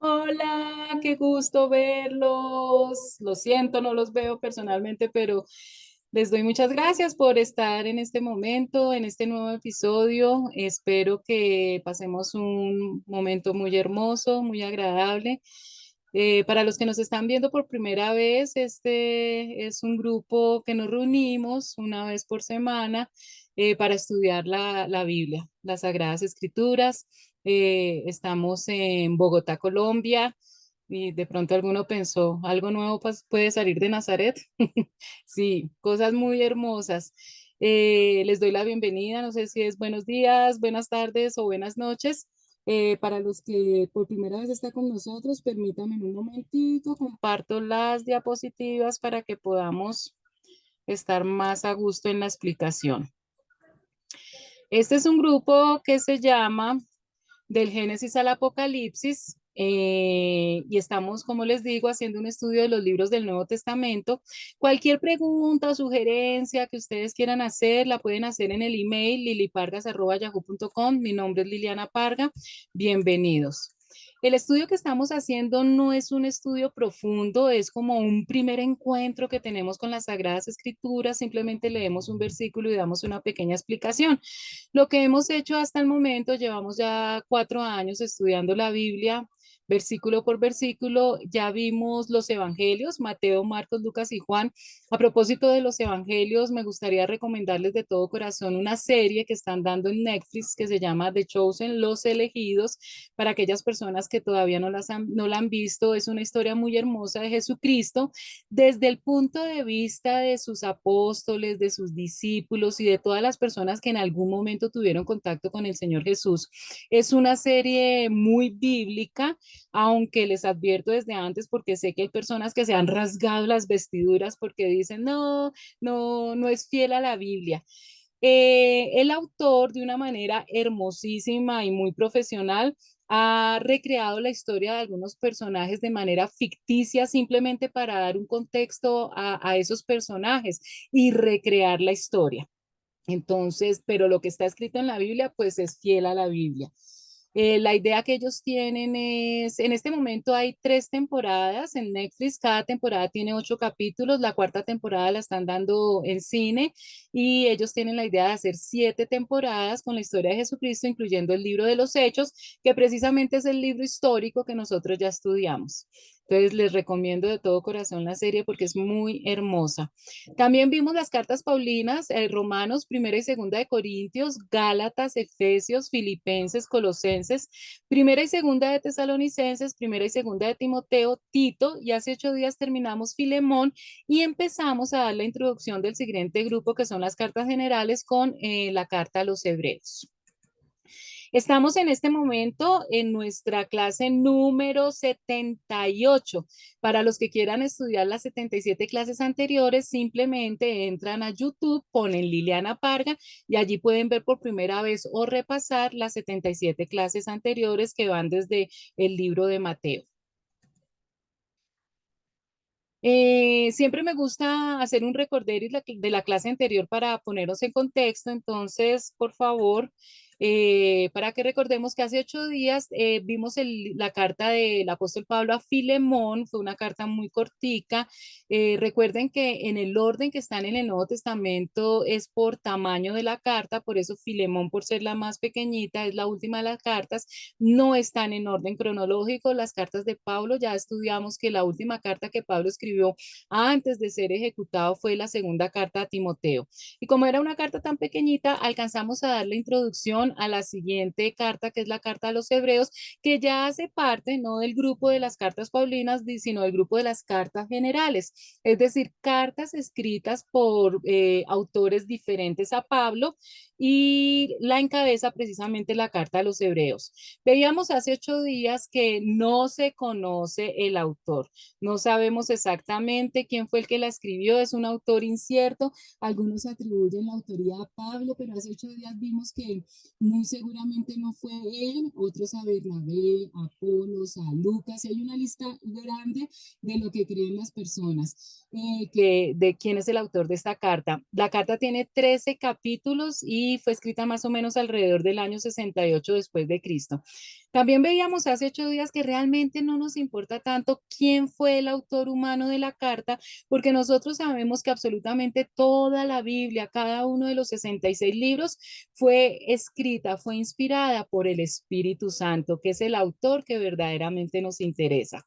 Hola, qué gusto verlos. Lo siento, no los veo personalmente, pero les doy muchas gracias por estar en este momento, en este nuevo episodio. Espero que pasemos un momento muy hermoso, muy agradable. Para los que nos están viendo por primera vez, este es un grupo que nos reunimos una vez por semana para estudiar la Biblia, las Sagradas Escrituras. Estamos en Bogotá, Colombia, y de pronto alguno pensó, algo nuevo puede salir de Nazaret. Sí, cosas muy hermosas. Les doy la bienvenida, no sé si es buenos días, buenas tardes o buenas noches. Para los que por primera vez está con nosotros, permítanme un momentito, comparto las diapositivas para que podamos estar más a gusto en la explicación. Este es un grupo que se llama Del Génesis al Apocalipsis. Y estamos, como les digo, haciendo un estudio de los libros del Nuevo Testamento. Cualquier pregunta o sugerencia que ustedes quieran hacer, la pueden hacer en el email lilipargas@yahoo.com. Mi nombre es Liliana Parga. Bienvenidos. El estudio que estamos haciendo no es un estudio profundo, es como un primer encuentro que tenemos con las Sagradas Escrituras. Simplemente leemos un versículo y damos una pequeña explicación. Lo que hemos hecho hasta el momento, llevamos ya 4 años estudiando la Biblia, versículo por versículo. Ya vimos los evangelios, Mateo, Marcos, Lucas y Juan. A propósito de los evangelios, me gustaría recomendarles de todo corazón una serie que están dando en Netflix que se llama The Chosen, Los Elegidos, para aquellas personas que todavía no la han visto. Es una historia muy hermosa de Jesucristo desde el punto de vista de sus apóstoles, de sus discípulos y de todas las personas que en algún momento tuvieron contacto con el Señor Jesús. Es una serie muy bíblica, aunque les advierto desde antes porque sé que hay personas que se han rasgado las vestiduras porque dicen, no, no, no es fiel a la Biblia. El autor, de una manera hermosísima y muy profesional, ha recreado la historia de algunos personajes de manera ficticia simplemente para dar un contexto a esos personajes y recrear la historia. Entonces, pero lo que está escrito en la Biblia, pues es fiel a la Biblia. La idea que ellos tienen es, en este momento hay 3 temporadas en Netflix, cada temporada tiene 8 capítulos, la cuarta temporada la están dando en cine y ellos tienen la idea de hacer 7 temporadas con la historia de Jesucristo, incluyendo el libro de los Hechos, que precisamente es el libro histórico que nosotros ya estudiamos. Entonces les recomiendo de todo corazón la serie porque es muy hermosa. También vimos las cartas Paulinas, Romanos, primera y segunda de Corintios, Gálatas, Efesios, Filipenses, Colosenses, primera y segunda de Tesalonicenses, primera y segunda de Timoteo, Tito, y hace 8 días terminamos Filemón y empezamos a dar la introducción del siguiente grupo que son las cartas generales con la carta a los Hebreos. Estamos en este momento en nuestra clase número 78. Para los que quieran estudiar las 77 clases anteriores, simplemente entran a YouTube, ponen Liliana Parga y allí pueden ver por primera vez o repasar las 77 clases anteriores que van desde el libro de Mateo. Siempre me gusta hacer un recorderis de la clase anterior para ponernos en contexto, entonces, por favor, para que recordemos que hace 8 días vimos la carta del apóstol Pablo a Filemón. Fue una carta muy cortica. Recuerden que en el orden que están en el Nuevo Testamento es por tamaño de la carta, por eso Filemón, por ser la más pequeñita, es la última de las cartas. No están en orden cronológico las cartas de Pablo. Ya estudiamos que la última carta que Pablo escribió antes de ser ejecutado fue la segunda carta a Timoteo. Y como era una carta tan pequeñita, alcanzamos a dar la introducción a la siguiente carta, que es la carta a los Hebreos, que ya hace parte no del grupo de las cartas paulinas, sino del grupo de las cartas generales, es decir, cartas escritas por autores diferentes a Pablo, y la encabeza precisamente la carta a los Hebreos. Veíamos hace 8 días que no se conoce el autor, no sabemos exactamente quién fue el que la escribió, es un autor incierto. Algunos atribuyen la autoría a Pablo, pero hace 8 días vimos que muy seguramente no fue él, otros a Bernabé, a Apolos, a Lucas, y hay una lista grande de lo que creen las personas, de quién es el autor de esta carta. La carta tiene 13 capítulos y y fue escrita más o menos alrededor del año 68 después de Cristo. También veíamos hace 8 días que realmente no nos importa tanto quién fue el autor humano de la carta, porque nosotros sabemos que absolutamente toda la Biblia, cada uno de los 66 libros, fue escrita, fue inspirada por el Espíritu Santo, que es el autor que verdaderamente nos interesa.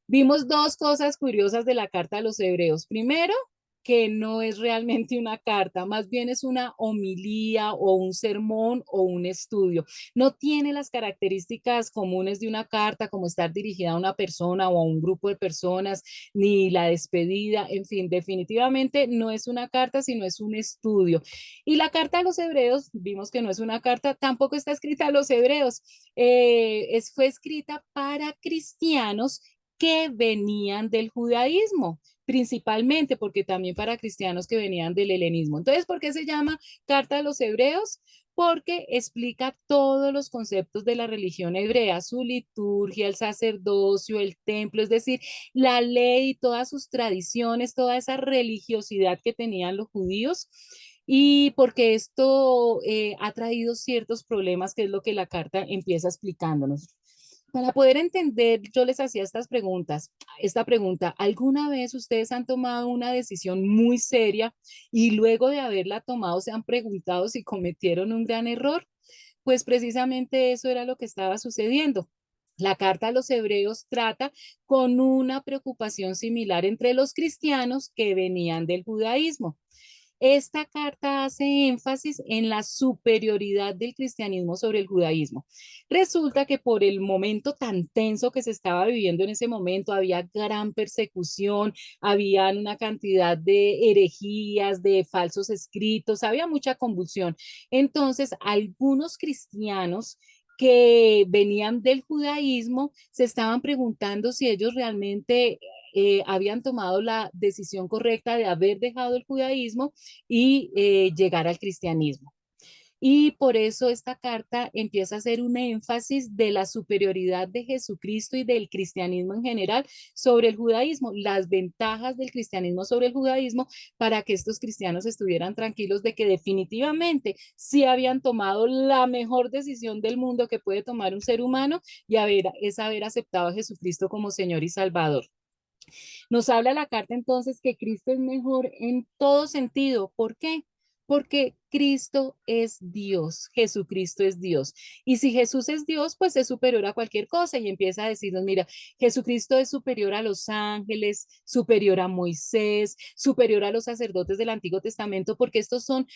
Vimos dos cosas curiosas de la carta a los hebreos. Primero, que no es realmente una carta, más bien es una homilía o un sermón o un estudio. No tiene las características comunes de una carta, como estar dirigida a una persona o a un grupo de personas, ni la despedida, en fin, definitivamente no es una carta, sino es un estudio. Y la carta a los hebreos, vimos que no es una carta, tampoco está escrita a los hebreos, fue escrita para cristianos que venían del judaísmo, principalmente porque también para cristianos que venían del helenismo. Entonces, ¿por qué se llama Carta de los Hebreos? Porque explica todos los conceptos de la religión hebrea, su liturgia, el sacerdocio, el templo, es decir, la ley, todas sus tradiciones, toda esa religiosidad que tenían los judíos. Y porque esto ha traído ciertos problemas, que es lo que la carta empieza explicándonos. Para poder entender, yo les hacía esta pregunta, ¿alguna vez ustedes han tomado una decisión muy seria y luego de haberla tomado se han preguntado si cometieron un gran error? Pues precisamente eso era lo que estaba sucediendo. La carta a los hebreos trata con una preocupación similar entre los cristianos que venían del judaísmo. Esta carta hace énfasis en la superioridad del cristianismo sobre el judaísmo. Resulta que por el momento tan tenso que se estaba viviendo en ese momento, había gran persecución, había una cantidad de herejías, de falsos escritos, había mucha convulsión. Entonces, algunos cristianos que venían del judaísmo se estaban preguntando si ellos realmente habían tomado la decisión correcta de haber dejado el judaísmo y llegar al cristianismo. Y por eso esta carta empieza a hacer un énfasis de la superioridad de Jesucristo y del cristianismo en general sobre el judaísmo, las ventajas del cristianismo sobre el judaísmo, para que estos cristianos estuvieran tranquilos de que definitivamente sí habían tomado la mejor decisión del mundo que puede tomar un ser humano, y es haber aceptado a Jesucristo como Señor y Salvador. Nos habla la carta entonces que Cristo es mejor en todo sentido. ¿Por qué? Porque Cristo es Dios, Jesucristo es Dios. Y si Jesús es Dios, pues es superior a cualquier cosa, y empieza a decirnos, mira, Jesucristo es superior a los ángeles, superior a Moisés, superior a los sacerdotes del Antiguo Testamento, porque estos son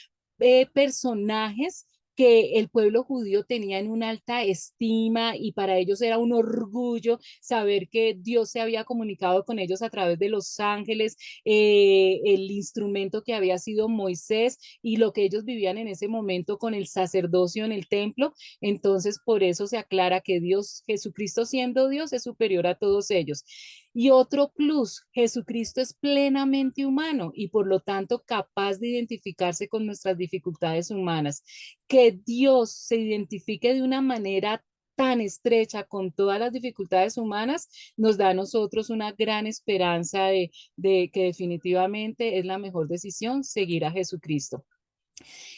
personajes que el pueblo judío tenía en una alta estima, y para ellos era un orgullo saber que Dios se había comunicado con ellos a través de los ángeles, el instrumento que había sido Moisés y lo que ellos vivían en ese momento con el sacerdocio en el templo. Entonces, por eso se aclara que Dios, Jesucristo siendo Dios, es superior a todos ellos. Y otro plus, Jesucristo es plenamente humano y por lo tanto capaz de identificarse con nuestras dificultades humanas. Que Dios se identifique de una manera tan estrecha con todas las dificultades humanas, nos da a nosotros una gran esperanza de que definitivamente es la mejor decisión seguir a Jesucristo.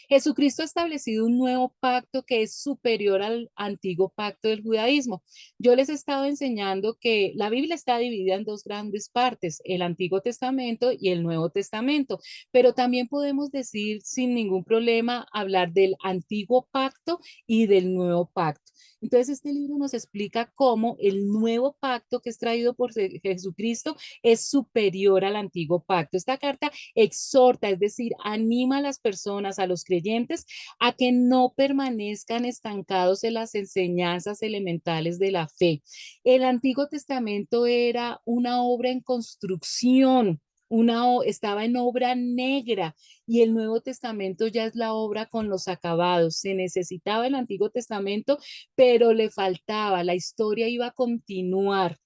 Jesucristo ha establecido un nuevo pacto que es superior al antiguo pacto del judaísmo. Yo les he estado enseñando que la Biblia está dividida en dos grandes partes, el Antiguo Testamento y el Nuevo Testamento, pero también podemos decir sin ningún problema hablar del antiguo pacto y del nuevo pacto. Entonces, este libro nos explica cómo el nuevo pacto que es traído por Jesucristo es superior al antiguo pacto. Esta carta exhorta, es decir, anima a las personas, a los creyentes, a que no permanezcan estancados en las enseñanzas elementales de la fe. El Antiguo Testamento era una obra en construcción, estaba en obra negra, y el Nuevo Testamento ya es la obra con los acabados. Se necesitaba el Antiguo Testamento, pero le faltaba, la historia iba a continuar.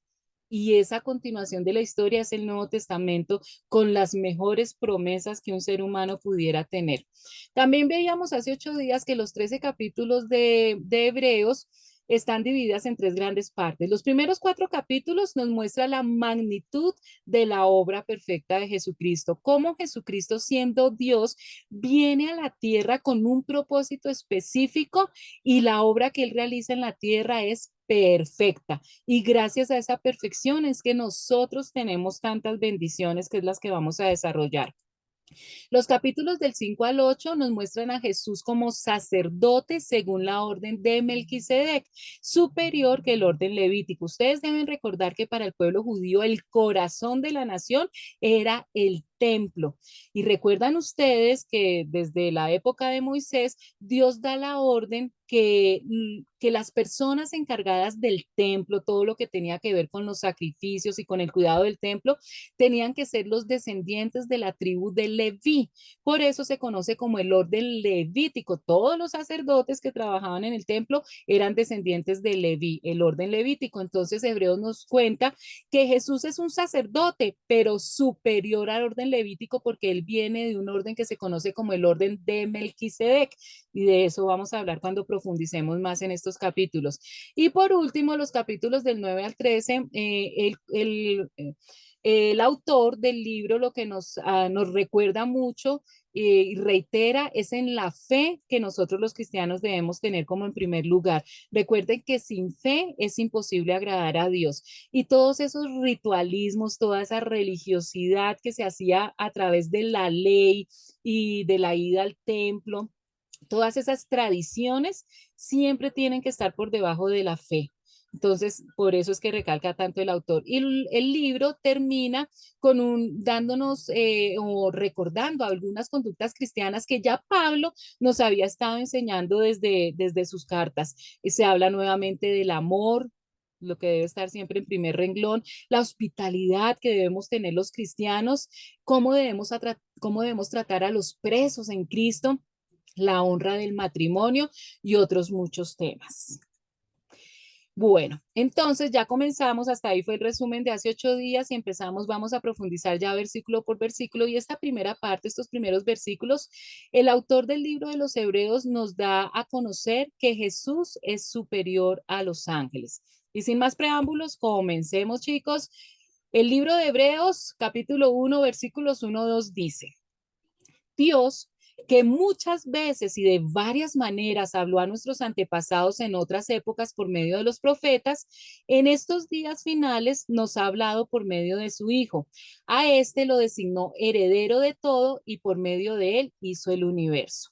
Y esa continuación de la historia es el Nuevo Testamento, con las mejores promesas que un ser humano pudiera tener. También veíamos hace 8 días que los 13 capítulos de Hebreos están divididas en tres grandes partes. Los primeros 4 capítulos nos muestra la magnitud de la obra perfecta de Jesucristo, cómo Jesucristo siendo Dios viene a la tierra con un propósito específico y la obra que él realiza en la tierra es perfecta. Y gracias a esa perfección es que nosotros tenemos tantas bendiciones que es las que vamos a desarrollar. Los capítulos del 5 al 8 nos muestran a Jesús como sacerdote según la orden de Melquisedec, superior que el orden levítico. Ustedes deben recordar que para el pueblo judío el corazón de la nación era el templo. Y recuerdan ustedes que desde la época de Moisés, Dios da la orden que las personas encargadas del templo, todo lo que tenía que ver con los sacrificios y con el cuidado del templo, tenían que ser los descendientes de la tribu de Leví. Por eso se conoce como el orden levítico. Todos los sacerdotes que trabajaban en el templo eran descendientes de Leví, el orden levítico. Entonces Hebreos nos cuenta que Jesús es un sacerdote, pero superior al orden levítico porque él viene de un orden que se conoce como el orden de Melquisedec. Y de eso vamos a hablar cuando profundicemos más en estos capítulos. Y por último, los capítulos del 9 al 13, el autor del libro lo que nos recuerda mucho y reitera es en la fe que nosotros los cristianos debemos tener como en primer lugar. Recuerden que sin fe es imposible agradar a Dios. Y todos esos ritualismos, toda esa religiosidad que se hacía a través de la ley y de la ida al templo, todas esas tradiciones siempre tienen que estar por debajo de la fe. Entonces, por eso es que recalca tanto el autor. Y el libro termina con dándonos o recordando algunas conductas cristianas que ya Pablo nos había estado enseñando desde sus cartas. Y se habla nuevamente del amor, lo que debe estar siempre en primer renglón, la hospitalidad que debemos tener los cristianos, cómo debemos tratar a los presos en Cristo, la honra del matrimonio y otros muchos temas. Bueno, entonces ya comenzamos, hasta ahí fue el resumen de hace 8 días y empezamos, vamos a profundizar ya versículo por versículo y esta primera parte, estos primeros versículos, el autor del libro de los Hebreos nos da a conocer que Jesús es superior a los ángeles. Y sin más preámbulos, comencemos chicos. El libro de Hebreos, capítulo 1, versículos 1-2 dice, Dios, que muchas veces y de varias maneras habló a nuestros antepasados en otras épocas por medio de los profetas, en estos días finales nos ha hablado por medio de su Hijo. A este lo designó heredero de todo y por medio de él hizo el universo.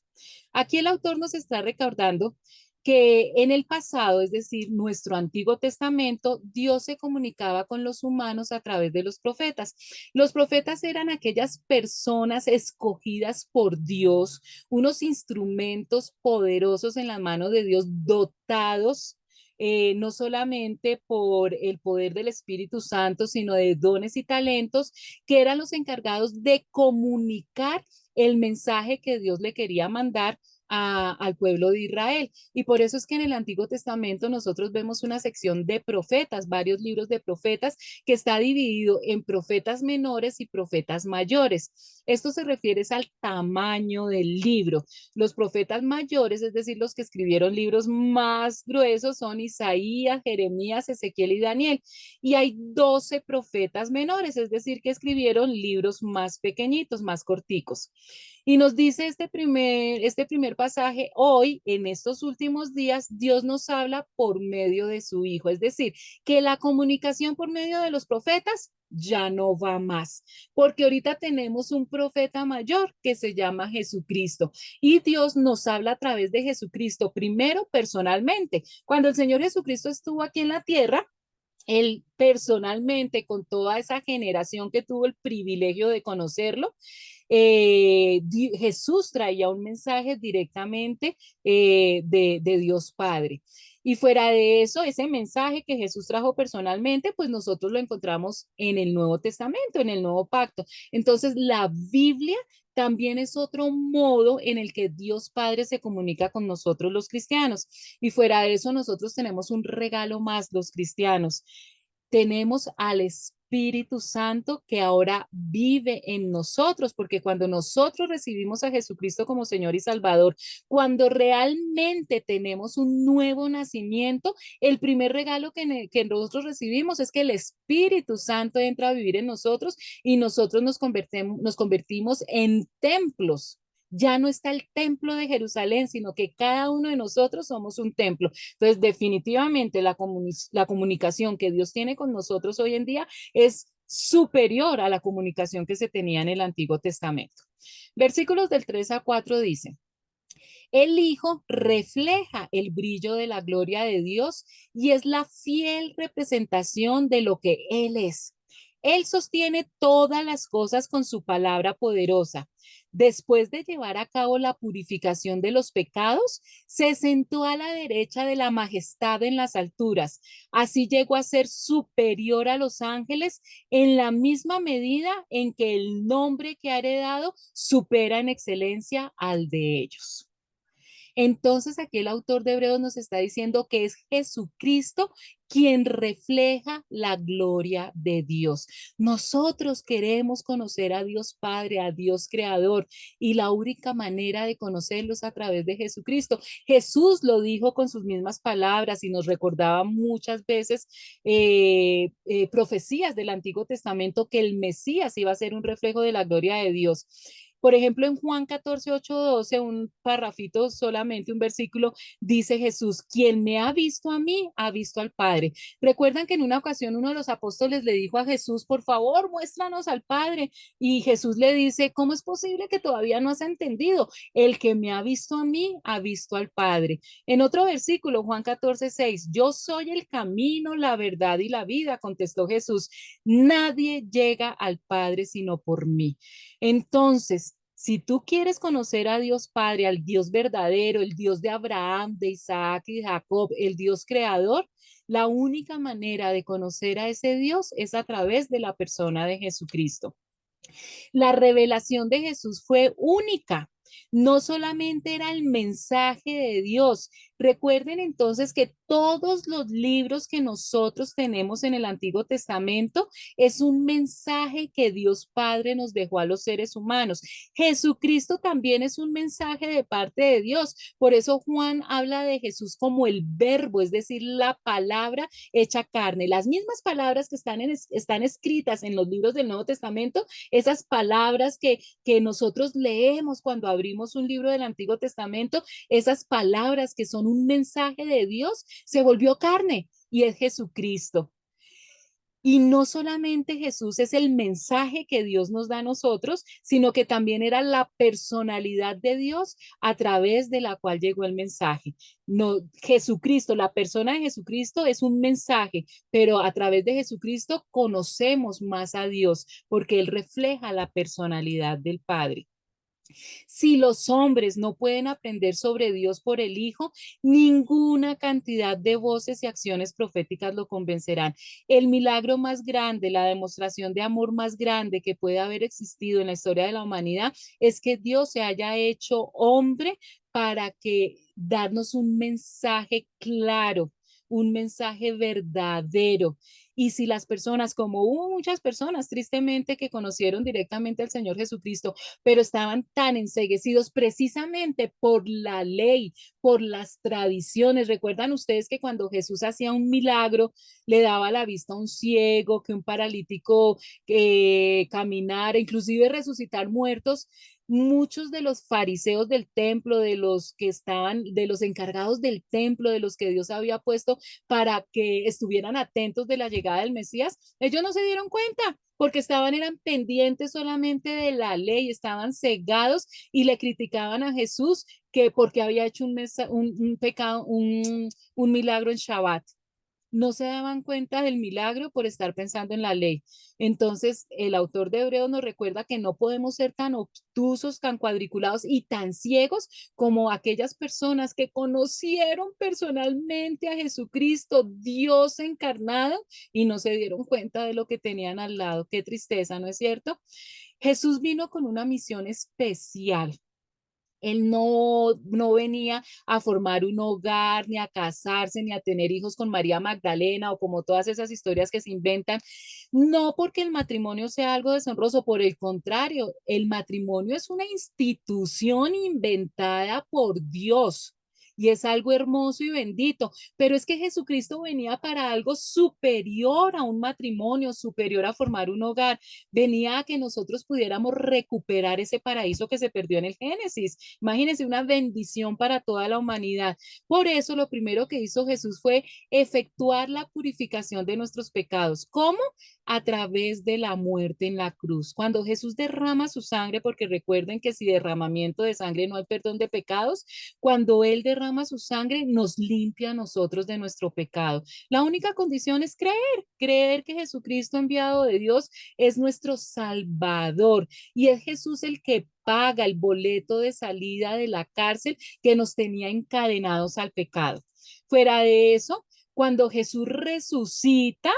Aquí el autor nos está recordando que en el pasado, es decir, nuestro Antiguo Testamento, Dios se comunicaba con los humanos a través de los profetas. Los profetas eran aquellas personas escogidas por Dios, unos instrumentos poderosos en las manos de Dios, dotados no solamente por el poder del Espíritu Santo, sino de dones y talentos, que eran los encargados de comunicar el mensaje que Dios le quería mandar al pueblo de Israel. Y por eso es que en el Antiguo Testamento nosotros vemos una sección de profetas, varios libros de profetas, que está dividido en profetas menores y profetas mayores. Esto se refiere al tamaño del libro. Los profetas mayores, es decir, los que escribieron libros más gruesos, son Isaías, Jeremías, Ezequiel y Daniel. Y hay 12 profetas menores, es decir, que escribieron libros más pequeñitos, más corticos. Y nos dice este primer pasaje, hoy, en estos últimos días, Dios nos habla por medio de su Hijo. Es decir, que la comunicación por medio de los profetas ya no va más, porque ahorita tenemos un profeta mayor que se llama Jesucristo y Dios nos habla a través de Jesucristo, primero personalmente. Cuando el Señor Jesucristo estuvo aquí en la tierra, él personalmente, con toda esa generación que tuvo el privilegio de conocerlo, Jesús traía un mensaje directamente de Dios Padre. Y fuera de eso, ese mensaje que Jesús trajo personalmente, pues nosotros lo encontramos en el Nuevo Testamento, en el Nuevo Pacto. Entonces, la Biblia también es otro modo en el que Dios Padre se comunica con nosotros los cristianos. Y fuera de eso, nosotros tenemos un regalo más los cristianos. Tenemos al Espíritu Espíritu Santo que ahora vive en nosotros, porque cuando nosotros recibimos a Jesucristo como Señor y Salvador, cuando realmente tenemos un nuevo nacimiento, el primer regalo que nosotros recibimos es que el Espíritu Santo entra a vivir en nosotros y nosotros nos convertimos en templos. Ya no está el templo de Jerusalén, sino que cada uno de nosotros somos un templo. Entonces, definitivamente la comunicación que Dios tiene con nosotros hoy en día es superior a la comunicación que se tenía en el Antiguo Testamento. Versículos del 3 a 4 dice, el Hijo refleja el brillo de la gloria de Dios y es la fiel representación de lo que Él es. Él sostiene todas las cosas con su palabra poderosa. Después de llevar a cabo la purificación de los pecados, se sentó a la derecha de la majestad en las alturas. Así llegó a ser superior a los ángeles en la misma medida en que el nombre que ha heredado supera en excelencia al de ellos. Entonces aquí el autor de Hebreos nos está diciendo que es Jesucristo quien refleja la gloria de Dios. Nosotros queremos conocer a Dios Padre, a Dios Creador, y la única manera de conocerlos es a través de Jesucristo. Jesús lo dijo con sus mismas palabras y nos recordaba muchas veces profecías del Antiguo Testamento que el Mesías iba a ser un reflejo de la gloria de Dios. Por ejemplo, en Juan 14, 8, 12, un parrafito solamente, un versículo, dice Jesús, quien me ha visto a mí, ha visto al Padre. Recuerdan que en una ocasión uno de los apóstoles le dijo a Jesús, por favor, muéstranos al Padre. Y Jesús le dice, ¿cómo es posible que todavía no has entendido? El que me ha visto a mí, ha visto al Padre. En otro versículo, Juan 14, 6, yo soy el camino, la verdad y la vida, contestó Jesús. Nadie llega al Padre sino por mí. Entonces, si tú quieres conocer a Dios Padre, al Dios verdadero, el Dios de Abraham, de Isaac y de Jacob, el Dios creador, la única manera de conocer a ese Dios es a través de la persona de Jesucristo. La revelación de Jesús fue única. No solamente era el mensaje de Dios. Recuerden entonces que todos los libros que nosotros tenemos en el Antiguo Testamento es un mensaje que Dios Padre nos dejó a los seres humanos. Jesucristo también es un mensaje de parte de Dios. Por eso Juan habla de Jesús como el verbo, es decir, la palabra hecha carne. Las mismas palabras que están escritas en los libros del Nuevo Testamento, esas palabras que nosotros leemos cuando abrimos un libro del Antiguo Testamento, esas palabras que son un mensaje de Dios, se volvió carne y es Jesucristo. Y no solamente Jesús es el mensaje que Dios nos da a nosotros, sino que también era la personalidad de Dios a través de la cual llegó el mensaje. No, Jesucristo, la persona de Jesucristo es un mensaje, pero a través de Jesucristo conocemos más a Dios porque Él refleja la personalidad del Padre. Si los hombres no pueden aprender sobre Dios por el Hijo, ninguna cantidad de voces y acciones proféticas lo convencerán. El milagro más grande, la demostración de amor más grande que puede haber existido en la historia de la humanidad es que Dios se haya hecho hombre para que darnos un mensaje claro, un mensaje verdadero. Y si las personas, como hubo muchas personas tristemente que conocieron directamente al Señor Jesucristo, pero estaban tan enseguecidos precisamente por la ley, por las tradiciones. ¿Recuerdan ustedes que cuando Jesús hacía un milagro, le daba la vista a un ciego, que un paralítico caminara, inclusive resucitar muertos? Muchos de los fariseos del templo, de los que estaban, de los encargados del templo, de los que Dios había puesto para que estuvieran atentos de la llegada del Mesías, ellos no se dieron cuenta porque eran pendientes solamente de la ley, estaban cegados y le criticaban a Jesús que porque había hecho un pecado, un milagro en Shabbat. No se daban cuenta del milagro por estar pensando en la ley. Entonces, el autor de Hebreos nos recuerda que no podemos ser tan obtusos, tan cuadriculados y tan ciegos como aquellas personas que conocieron personalmente a Jesucristo, Dios encarnado, y no se dieron cuenta de lo que tenían al lado. Qué tristeza, ¿no es cierto? Jesús vino con una misión especial Él no venía a formar un hogar, ni a casarse, ni a tener hijos con María Magdalena o como todas esas historias que se inventan. No porque el matrimonio sea algo deshonroso, por el contrario, el matrimonio es una institución inventada por Dios. Y es algo hermoso y bendito, pero es que Jesucristo venía para algo superior a un matrimonio, superior a formar un hogar, venía a que nosotros pudiéramos recuperar ese paraíso que se perdió en el Génesis. Imagínense una bendición para toda la humanidad. Por eso lo primero que hizo Jesús fue efectuar la purificación de nuestros pecados. ¿Cómo? A través de la muerte en la cruz. Cuando Jesús derrama su sangre, porque recuerden que si derramamiento de sangre no hay perdón de pecados, cuando Él derrama su sangre, nos limpia a nosotros de nuestro pecado. La única condición es creer que Jesucristo enviado de Dios es nuestro Salvador y es Jesús el que paga el boleto de salida de la cárcel que nos tenía encadenados al pecado. Fuera de eso, cuando Jesús resucita,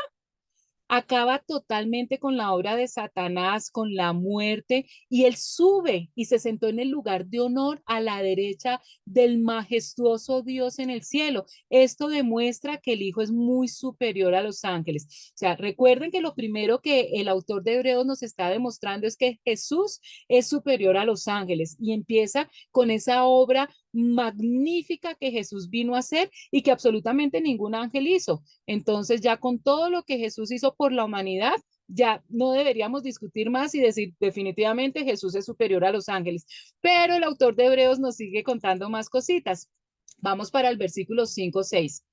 acaba totalmente con la obra de Satanás, con la muerte, y él sube y se sentó en el lugar de honor a la derecha del majestuoso Dios en el cielo. Esto demuestra que el Hijo es muy superior a los ángeles. O sea, recuerden que lo primero que el autor de Hebreos nos está demostrando es que Jesús es superior a los ángeles y empieza con esa obra magnífica que Jesús vino a hacer y que absolutamente ningún ángel hizo. Entonces, ya con todo lo que Jesús hizo por la humanidad, ya no deberíamos discutir más y decir definitivamente Jesús es superior a los ángeles. Pero el autor de Hebreos nos sigue contando más cositas. Vamos para el versículo 5-6.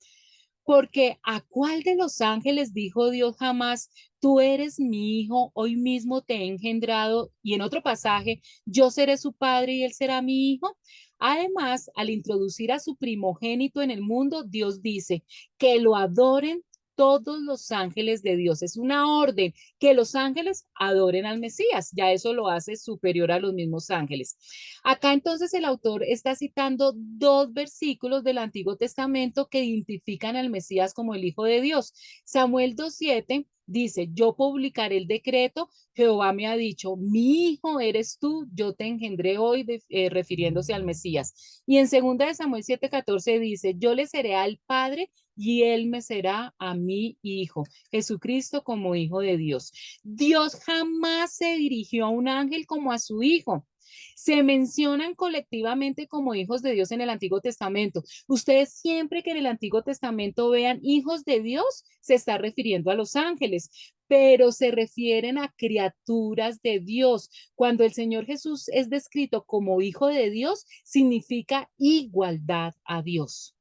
Porque a cuál de los ángeles dijo Dios jamás, tú eres mi hijo, hoy mismo te he engendrado, y en otro pasaje, yo seré su padre y él será mi hijo. Además, al introducir a su primogénito en el mundo, Dios dice que lo adoren todos los ángeles de Dios. Es una orden que los ángeles adoren al Mesías. Ya eso lo hace superior a los mismos ángeles. Acá entonces el autor está citando dos versículos del Antiguo Testamento que identifican al Mesías como el Hijo de Dios. Samuel 2:7 dice, yo publicaré el decreto, Jehová me ha dicho, mi hijo eres tú, yo te engendré hoy, refiriéndose al Mesías. Y en 2 Samuel 7:14 dice, yo le seré al Padre y él me será a mi hijo, Jesucristo como hijo de Dios. Dios jamás se dirigió a un ángel como a su hijo. Se mencionan colectivamente como hijos de Dios en el Antiguo Testamento. Ustedes siempre que en el Antiguo Testamento vean hijos de Dios, se está refiriendo a los ángeles, pero se refieren a criaturas de Dios. Cuando el Señor Jesús es descrito como hijo de Dios, significa igualdad a Dios.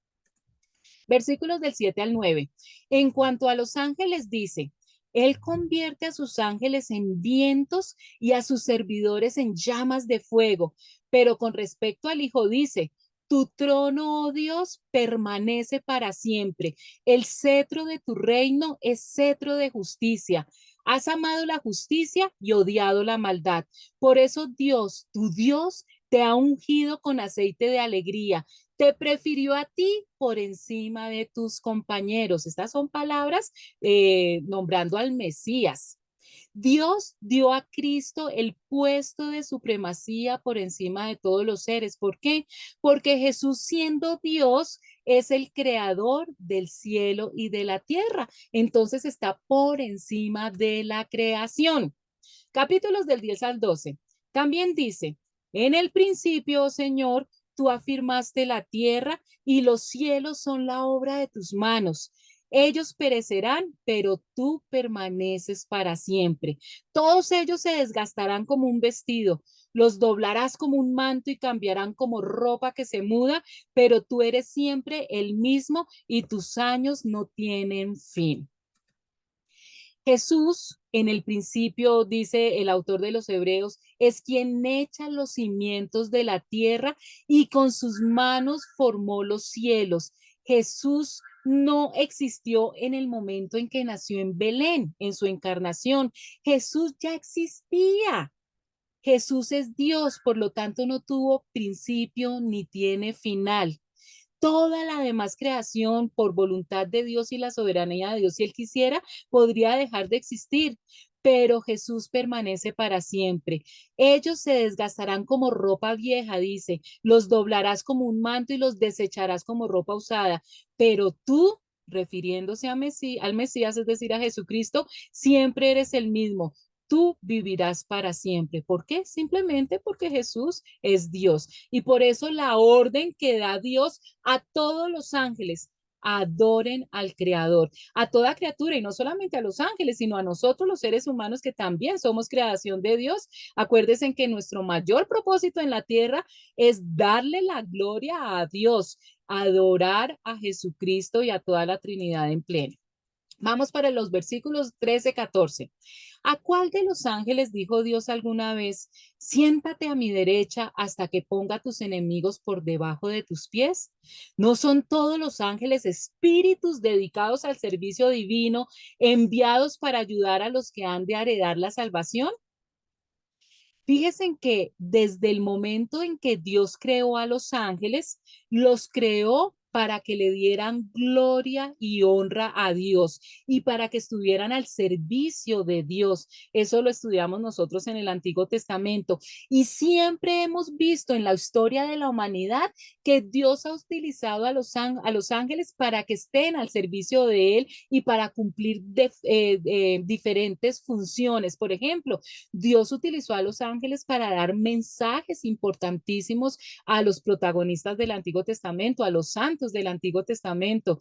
Versículos del 7 al 9. En cuanto a los ángeles, dice, Él convierte a sus ángeles en vientos y a sus servidores en llamas de fuego. Pero con respecto al Hijo, dice, tu trono, oh Dios, permanece para siempre. El cetro de tu reino es cetro de justicia. Has amado la justicia y odiado la maldad. Por eso Dios, tu Dios, te ha ungido con aceite de alegría, te prefirió a ti por encima de tus compañeros. Estas son palabras nombrando al Mesías. Dios dio a Cristo el puesto de supremacía por encima de todos los seres. ¿Por qué? Porque Jesús, siendo Dios, es el creador del cielo y de la tierra. Entonces está por encima de la creación. Capítulos del 10 al 12. También dice, en el principio, oh Señor, tú afirmaste la tierra y los cielos son la obra de tus manos. Ellos perecerán, pero tú permaneces para siempre. Todos ellos se desgastarán como un vestido, los doblarás como un manto y cambiarán como ropa que se muda, pero tú eres siempre el mismo y tus años no tienen fin. Jesús, en el principio, dice el autor de los Hebreos, es quien echa los cimientos de la tierra y con sus manos formó los cielos. Jesús no existió en el momento en que nació en Belén, en su encarnación. Jesús ya existía. Jesús es Dios, por lo tanto no tuvo principio ni tiene final. Toda la demás creación, por voluntad de Dios y la soberanía de Dios, si Él quisiera, podría dejar de existir, pero Jesús permanece para siempre. Ellos se desgastarán como ropa vieja, dice, los doblarás como un manto y los desecharás como ropa usada, pero tú, refiriéndose a al Mesías, es decir, a Jesucristo, siempre eres el mismo. Tú vivirás para siempre. ¿Por qué? Simplemente porque Jesús es Dios. Y por eso la orden que da Dios a todos los ángeles, adoren al Creador, a toda criatura y no solamente a los ángeles, sino a nosotros los seres humanos que también somos creación de Dios. Acuérdense en que nuestro mayor propósito en la tierra es darle la gloria a Dios, adorar a Jesucristo y a toda la Trinidad en pleno. Vamos para los versículos 13, 14. ¿A cuál de los ángeles dijo Dios alguna vez, siéntate a mi derecha hasta que ponga tus enemigos por debajo de tus pies? ¿No son todos los ángeles espíritus dedicados al servicio divino, enviados para ayudar a los que han de heredar la salvación? Fíjense en que desde el momento en que Dios creó a los ángeles, los creó para que le dieran gloria y honra a Dios y para que estuvieran al servicio de Dios. Eso lo estudiamos nosotros en el Antiguo Testamento. Y siempre hemos visto en la historia de la humanidad que Dios ha utilizado a los ángeles para que estén al servicio de Él y para cumplir diferentes funciones. Por ejemplo, Dios utilizó a los ángeles para dar mensajes importantísimos a los protagonistas del Antiguo Testamento, a los santos del Antiguo Testamento.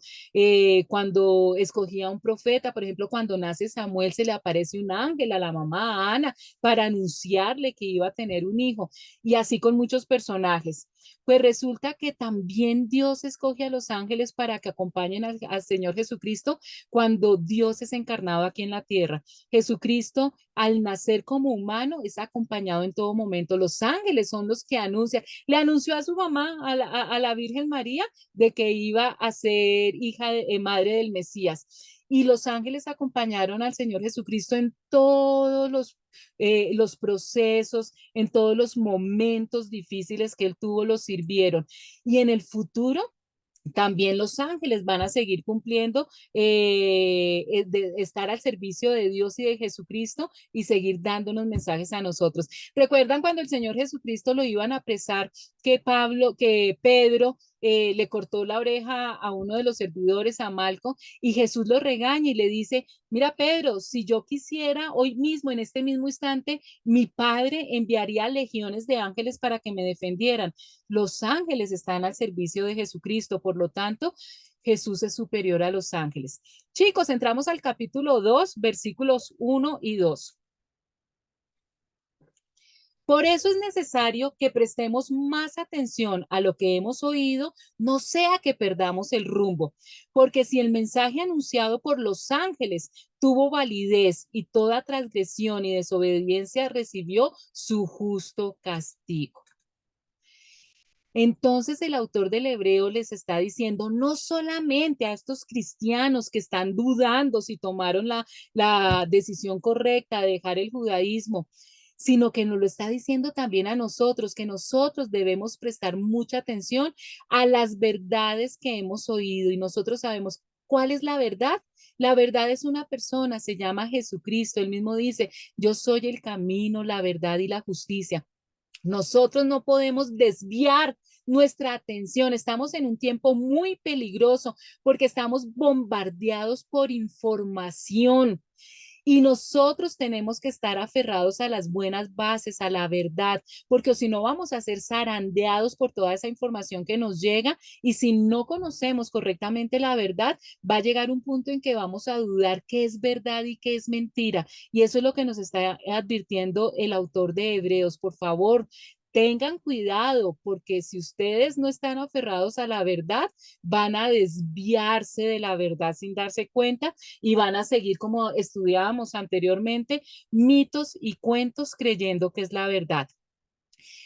Cuando escogía un profeta, por ejemplo, cuando nace Samuel, se le aparece un ángel a la mamá a Ana para anunciarle que iba a tener un hijo. Y así con muchos personajes. Pues resulta que también Dios escoge a los ángeles para que acompañen al Señor Jesucristo cuando Dios es encarnado aquí en la tierra. Jesucristo, al nacer como humano, es acompañado en todo momento. Los ángeles son los que anuncian. Le anunció a su mamá, a la Virgen María, de que iba a ser hija madre del Mesías. Y los ángeles acompañaron al Señor Jesucristo en todos los procesos, en todos los momentos difíciles que él tuvo, los sirvieron. Y en el futuro, también los ángeles van a seguir cumpliendo, de estar al servicio de Dios y de Jesucristo y seguir dándonos mensajes a nosotros. ¿Recuerdan cuando el Señor Jesucristo lo iban a apresar, que Pedro le cortó la oreja a uno de los servidores, a Malco, y Jesús lo regaña y le dice, mira Pedro, si yo quisiera hoy mismo, en este mismo instante, mi Padre enviaría legiones de ángeles para que me defendieran. Los ángeles están al servicio de Jesucristo, por lo tanto, Jesús es superior a los ángeles. Chicos, entramos al capítulo 2, versículos 1 y 2. Por eso es necesario que prestemos más atención a lo que hemos oído, no sea que perdamos el rumbo, porque si el mensaje anunciado por los ángeles tuvo validez y toda transgresión y desobediencia recibió su justo castigo. Entonces el autor del Hebreo les está diciendo no solamente a estos cristianos que están dudando si tomaron la decisión correcta de dejar el judaísmo, sino que nos lo está diciendo también a nosotros, que nosotros debemos prestar mucha atención a las verdades que hemos oído y nosotros sabemos cuál es la verdad. La verdad es una persona, se llama Jesucristo. Él mismo dice, yo soy el camino, la verdad y la justicia. Nosotros no podemos desviar nuestra atención. Estamos en un tiempo muy peligroso porque estamos bombardeados por información. Y nosotros tenemos que estar aferrados a las buenas bases, a la verdad, porque si no vamos a ser zarandeados por toda esa información que nos llega y si no conocemos correctamente la verdad, va a llegar un punto en que vamos a dudar qué es verdad y qué es mentira. Y eso es lo que nos está advirtiendo el autor de Hebreos. Por favor, tengan cuidado, porque si ustedes no están aferrados a la verdad, van a desviarse de la verdad sin darse cuenta y van a seguir, como estudiábamos anteriormente, mitos y cuentos creyendo que es la verdad.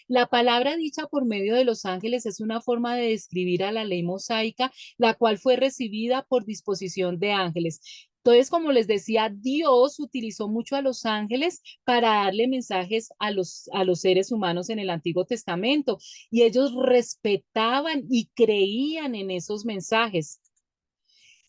La palabra dicha por medio de los ángeles es una forma de describir a la ley mosaica, la cual fue recibida por disposición de ángeles. Entonces, como les decía, Dios utilizó mucho a los ángeles para darle mensajes a los seres humanos en el Antiguo Testamento y ellos respetaban y creían en esos mensajes.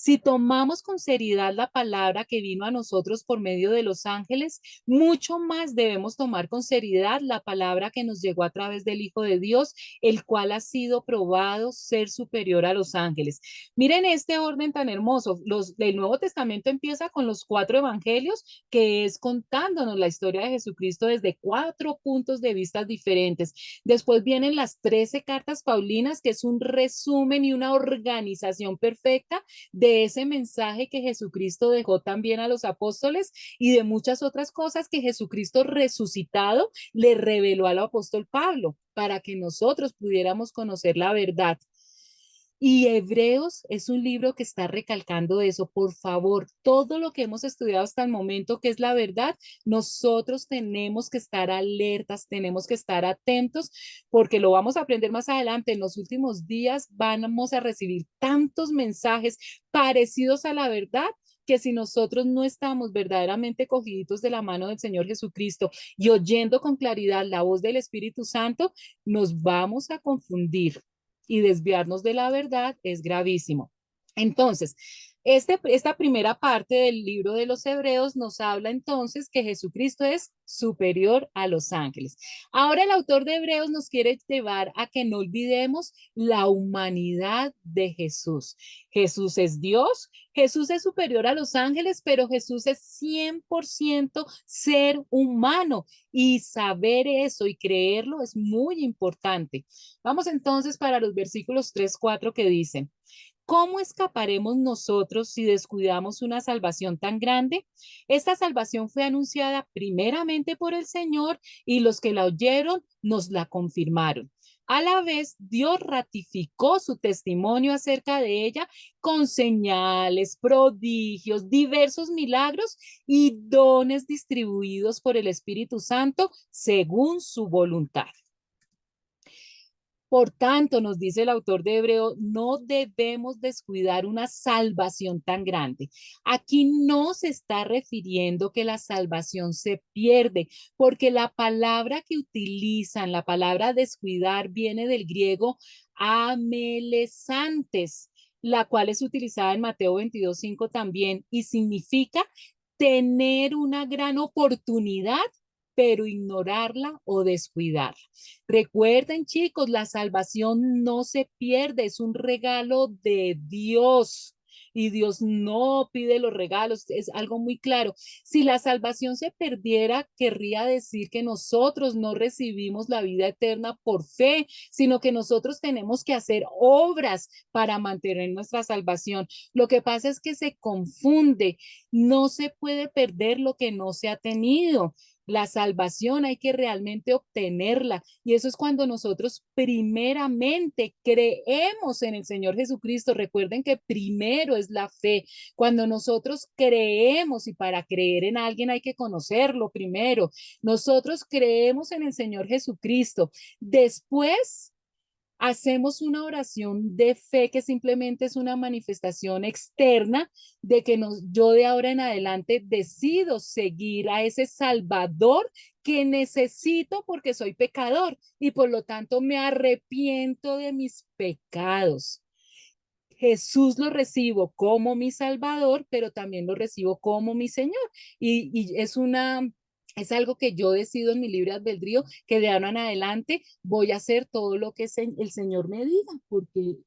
Si tomamos con seriedad la palabra que vino a nosotros por medio de los ángeles, mucho más debemos tomar con seriedad la palabra que nos llegó a través del Hijo de Dios, el cual ha sido probado ser superior a los ángeles. Miren este orden tan hermoso. El Nuevo Testamento empieza con los 4 evangelios, que es contándonos la historia de Jesucristo desde 4 puntos de vista diferentes. Después vienen las 13 cartas paulinas, que es un resumen y una organización perfecta de ese mensaje que Jesucristo dejó también a los apóstoles y de muchas otras cosas que Jesucristo resucitado le reveló al apóstol Pablo para que nosotros pudiéramos conocer la verdad. Y Hebreos es un libro que está recalcando eso. Por favor, todo lo que hemos estudiado hasta el momento, que es la verdad, nosotros tenemos que estar alertas, tenemos que estar atentos, porque lo vamos a aprender más adelante. En los últimos días vamos a recibir tantos mensajes parecidos a la verdad, que si nosotros no estamos verdaderamente cogiditos de la mano del Señor Jesucristo y oyendo con claridad la voz del Espíritu Santo, nos vamos a confundir y desviarnos de la verdad es gravísimo. Entonces, esta primera parte del libro de los Hebreos nos habla entonces que Jesucristo es superior a los ángeles. Ahora el autor de Hebreos nos quiere llevar a que no olvidemos la humanidad de Jesús. Jesús es Dios, Jesús es superior a los ángeles, pero Jesús es 100% ser humano y saber eso y creerlo es muy importante. Vamos entonces para los versículos 3, 4 que dicen, ¿cómo escaparemos nosotros si descuidamos una salvación tan grande? Esta salvación fue anunciada primeramente por el Señor y los que la oyeron nos la confirmaron. A la vez, Dios ratificó su testimonio acerca de ella con señales, prodigios, diversos milagros y dones distribuidos por el Espíritu Santo según su voluntad. Por tanto, nos dice el autor de Hebreo, no debemos descuidar una salvación tan grande. Aquí no se está refiriendo que la salvación se pierde, porque la palabra que utilizan, la palabra descuidar, viene del griego amelesantes, la cual es utilizada en Mateo 22:5 también y significa tener una gran oportunidad pero ignorarla o descuidarla. Recuerden, chicos, la salvación no se pierde, es un regalo de Dios. Y Dios no pide los regalos, es algo muy claro. Si la salvación se perdiera, querría decir que nosotros no recibimos la vida eterna por fe, sino que nosotros tenemos que hacer obras para mantener nuestra salvación. Lo que pasa es que se confunde, no se puede perder lo que no se ha tenido. La salvación hay que realmente obtenerla y eso es cuando nosotros primeramente creemos en el Señor Jesucristo. Recuerden que primero es la fe. Cuando nosotros creemos y para creer en alguien hay que conocerlo primero. Nosotros creemos en el Señor Jesucristo. Después hacemos una oración de fe que simplemente es una manifestación externa de que yo de ahora en adelante decido seguir a ese Salvador que necesito porque soy pecador y por lo tanto me arrepiento de mis pecados. Jesús lo recibo como mi Salvador, pero también lo recibo como mi Señor. Y es algo que yo decido en mi libre albedrío, que de ahora en adelante voy a hacer todo lo que el Señor me diga, porque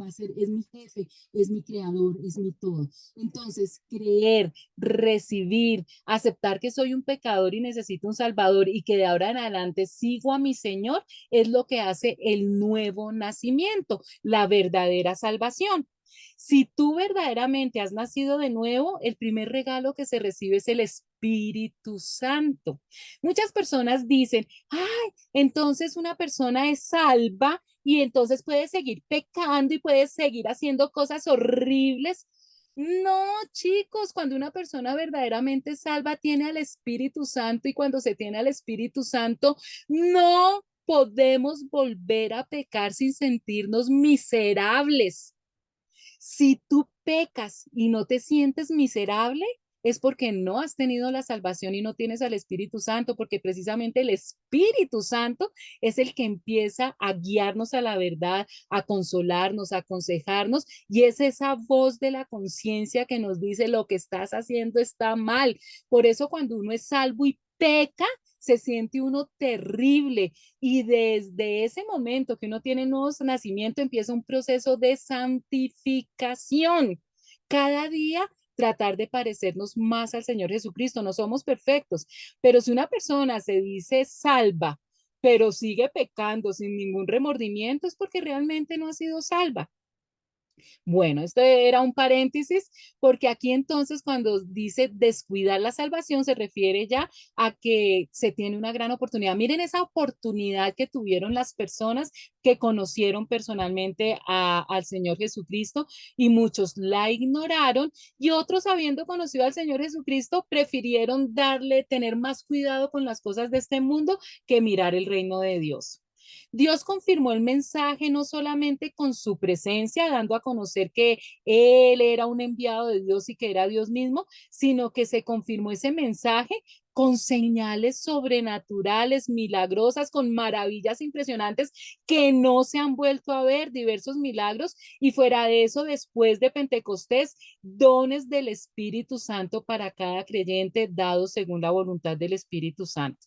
va a ser, es mi jefe, es mi creador, es mi todo. Entonces, creer, recibir, aceptar que soy un pecador y necesito un Salvador y que de ahora en adelante sigo a mi Señor, es lo que hace el nuevo nacimiento, la verdadera salvación. Si tú verdaderamente has nacido de nuevo, el primer regalo que se recibe es el Espíritu Santo. Muchas personas dicen, ay, entonces una persona es salva y entonces puede seguir pecando y puede seguir haciendo cosas horribles. No, chicos, cuando una persona verdaderamente salva tiene al Espíritu Santo y cuando se tiene al Espíritu Santo, no podemos volver a pecar sin sentirnos miserables. Si tú pecas y no te sientes miserable, es porque no has tenido la salvación y no tienes al Espíritu Santo, porque precisamente el Espíritu Santo es el que empieza a guiarnos a la verdad, a consolarnos, a aconsejarnos, y es esa voz de la conciencia que nos dice lo que estás haciendo está mal. Por eso cuando uno es salvo y peca, se siente uno terrible y desde ese momento que uno tiene nuevo nacimiento empieza un proceso de santificación. Cada día tratar de parecernos más al Señor Jesucristo. No somos perfectos, pero si una persona se dice salva, pero sigue pecando sin ningún remordimiento, es porque realmente no ha sido salva. Bueno, esto era un paréntesis porque aquí entonces cuando dice descuidar la salvación se refiere ya a que se tiene una gran oportunidad. Miren esa oportunidad que tuvieron las personas que conocieron personalmente al Señor Jesucristo y muchos la ignoraron y otros habiendo conocido al Señor Jesucristo prefirieron tener más cuidado con las cosas de este mundo que mirar el reino de Dios. Dios confirmó el mensaje no solamente con su presencia, dando a conocer que Él era un enviado de Dios y que era Dios mismo, sino que se confirmó ese mensaje con señales sobrenaturales, milagrosas, con maravillas impresionantes que no se han vuelto a ver, diversos milagros, y fuera de eso, después de Pentecostés, dones del Espíritu Santo para cada creyente, dados según la voluntad del Espíritu Santo.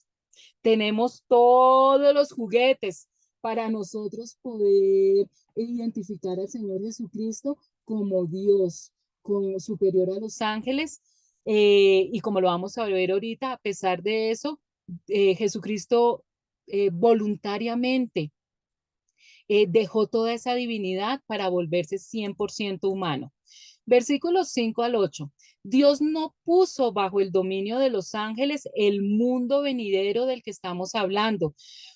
Tenemos todos los juguetes para nosotros poder identificar al Señor Jesucristo como Dios, como superior a los ángeles. Y como lo vamos a ver ahorita, a pesar de eso, Jesucristo voluntariamente dejó toda esa divinidad para volverse 100% humano. Versículos 5 al 8. Dios no puso bajo el dominio de los ángeles el mundo venidero del que estamos hablando.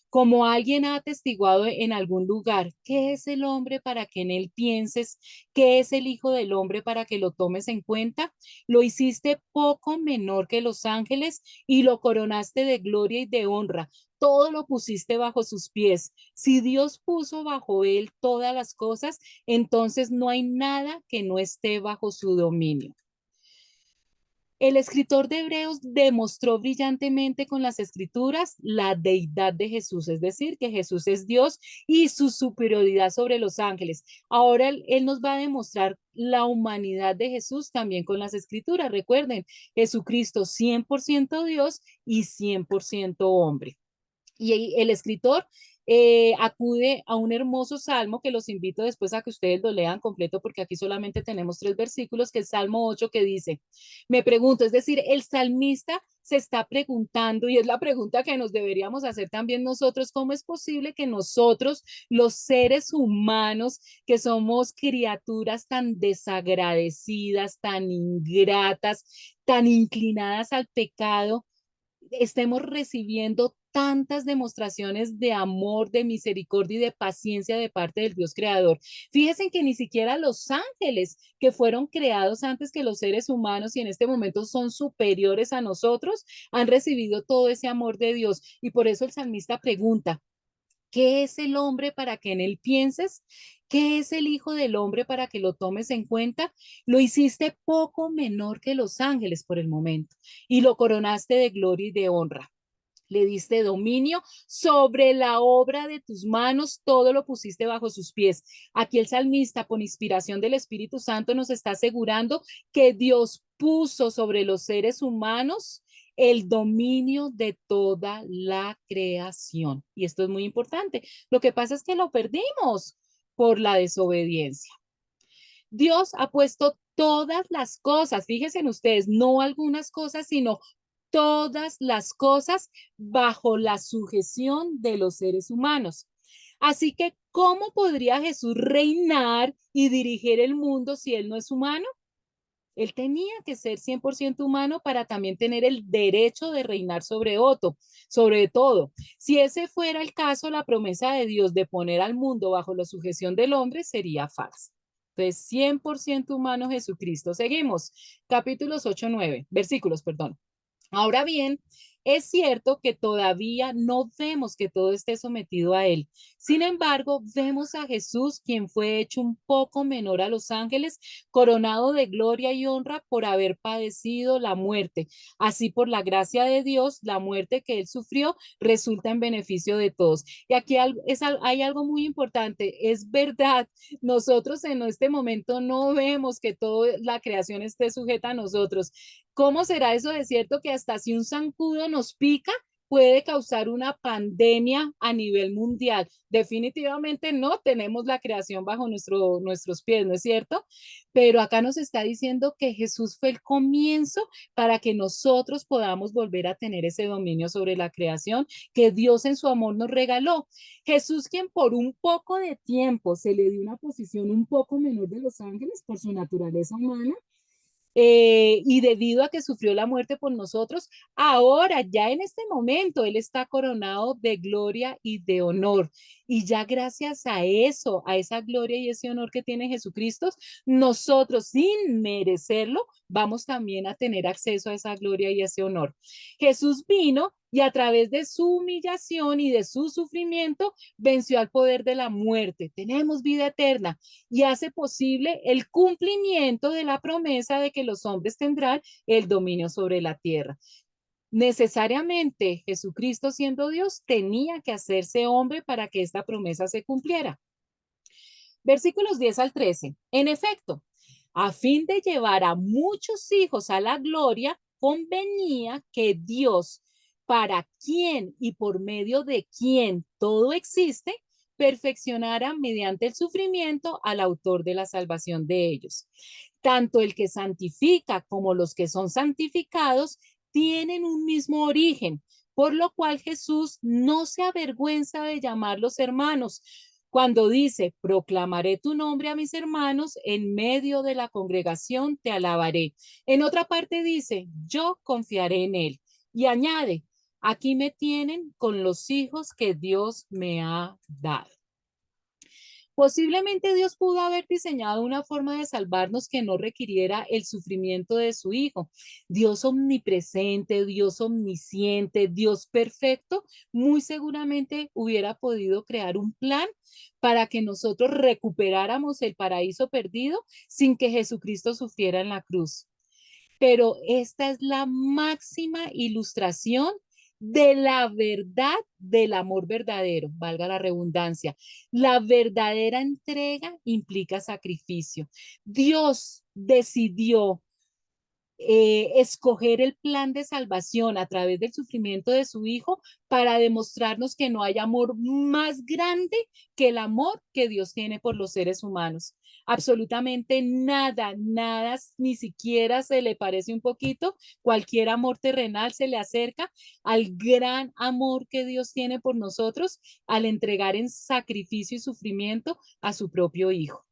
Como alguien ha atestiguado en algún lugar, ¿qué es el hombre para que en él pienses? ¿Qué es el hijo del hombre para que lo tomes en cuenta? Lo hiciste poco menor que los ángeles y lo coronaste de gloria y de honra. Todo lo pusiste bajo sus pies. Si Dios puso bajo él todas las cosas, entonces no hay nada que no esté bajo su dominio. El escritor de Hebreos demostró brillantemente con las escrituras la deidad de Jesús, es decir, que Jesús es Dios y su superioridad sobre los ángeles. Ahora él nos va a demostrar la humanidad de Jesús también con las escrituras. Recuerden, Jesucristo 100% Dios y 100% hombre. Y el escritor acude a un hermoso salmo que los invito después a que ustedes lo lean completo porque aquí solamente tenemos 3 versículos, que es Salmo 8 que dice, me pregunto, es decir, el salmista se está preguntando y es la pregunta que nos deberíamos hacer también nosotros, ¿cómo es posible que nosotros, los seres humanos, que somos criaturas tan desagradecidas, tan ingratas, tan inclinadas al pecado, estemos recibiendo tantas demostraciones de amor, de misericordia y de paciencia de parte del Dios creador? Fíjense que ni siquiera los ángeles que fueron creados antes que los seres humanos y en este momento son superiores a nosotros, han recibido todo ese amor de Dios. Y por eso el salmista pregunta, ¿qué es el hombre para que en él pienses? ¿Qué es el Hijo del Hombre para que lo tomes en cuenta? Lo hiciste poco menor que los ángeles por el momento y lo coronaste de gloria y de honra. Le diste dominio sobre la obra de tus manos, todo lo pusiste bajo sus pies. Aquí el salmista, con inspiración del Espíritu Santo, nos está asegurando que Dios puso sobre los seres humanos el dominio de toda la creación. Y esto es muy importante. Lo que pasa es que lo perdimos por la desobediencia. Dios ha puesto todas las cosas, fíjense en ustedes, no algunas cosas, sino todas las cosas bajo la sujeción de los seres humanos. Así que, ¿cómo podría Jesús reinar y dirigir el mundo si él no es humano? Él tenía que ser 100% humano para también tener el derecho de reinar sobre otro, sobre todo. Si ese fuera el caso, la promesa de Dios de poner al mundo bajo la sujeción del hombre sería falsa. Entonces, 100% humano Jesucristo. Seguimos. Capítulos 8, 9, versículos, perdón. Ahora bien, Es cierto que todavía no vemos que todo esté sometido a Él. Sin embargo, vemos a Jesús, quien fue hecho un poco menor a los ángeles, coronado de gloria y honra por haber padecido la muerte. Así, por la gracia de Dios, la muerte que Él sufrió resulta en beneficio de todos. Y aquí hay algo muy importante. Es verdad, nosotros en este momento no vemos que toda la creación esté sujeta a nosotros. ¿Cómo será eso de cierto que hasta si un zancudo nos pica, puede causar una pandemia a nivel mundial? Definitivamente no tenemos la creación bajo nuestros pies, ¿no es cierto? Pero acá nos está diciendo que Jesús fue el comienzo para que nosotros podamos volver a tener ese dominio sobre la creación que Dios en su amor nos regaló. Jesús, quien por un poco de tiempo se le dio una posición un poco menor de los ángeles por su naturaleza humana, y debido a que sufrió la muerte por nosotros, ahora ya en este momento Él está coronado de gloria y de honor. Y ya gracias a eso, a esa gloria y ese honor que tiene Jesucristo, nosotros sin merecerlo, vamos también a tener acceso a esa gloria y ese honor. Jesús vino y a través de su humillación y de su sufrimiento venció al poder de la muerte. Tenemos vida eterna y hace posible el cumplimiento de la promesa de que los hombres tendrán el dominio sobre la tierra. Necesariamente Jesucristo, siendo Dios, tenía que hacerse hombre para que esta promesa se cumpliera. Versículos 10 al 13. En efecto, a fin de llevar a muchos hijos a la gloria, convenía que Dios, para quien y por medio de quien todo existe, perfeccionara mediante el sufrimiento al autor de la salvación de ellos. Tanto el que santifica como los que son santificados tienen un mismo origen, por lo cual Jesús no se avergüenza de llamarlos hermanos, cuando dice, proclamaré tu nombre a mis hermanos, en medio de la congregación te alabaré. En otra parte dice, yo confiaré en él. Y añade, aquí me tienen con los hijos que Dios me ha dado. Posiblemente Dios pudo haber diseñado una forma de salvarnos que no requiriera el sufrimiento de su Hijo. Dios omnipresente, Dios omnisciente, Dios perfecto, muy seguramente hubiera podido crear un plan para que nosotros recuperáramos el paraíso perdido sin que Jesucristo sufriera en la cruz. Pero esta es la máxima ilustración de la verdad del amor verdadero, valga la redundancia. La verdadera entrega implica sacrificio. Dios decidió escoger el plan de salvación a través del sufrimiento de su Hijo para demostrarnos que no hay amor más grande que el amor que Dios tiene por los seres humanos. Absolutamente nada, nada, ni siquiera se le parece un poquito, cualquier amor terrenal se le acerca al gran amor que Dios tiene por nosotros al entregar en sacrificio y sufrimiento a su propio Hijo.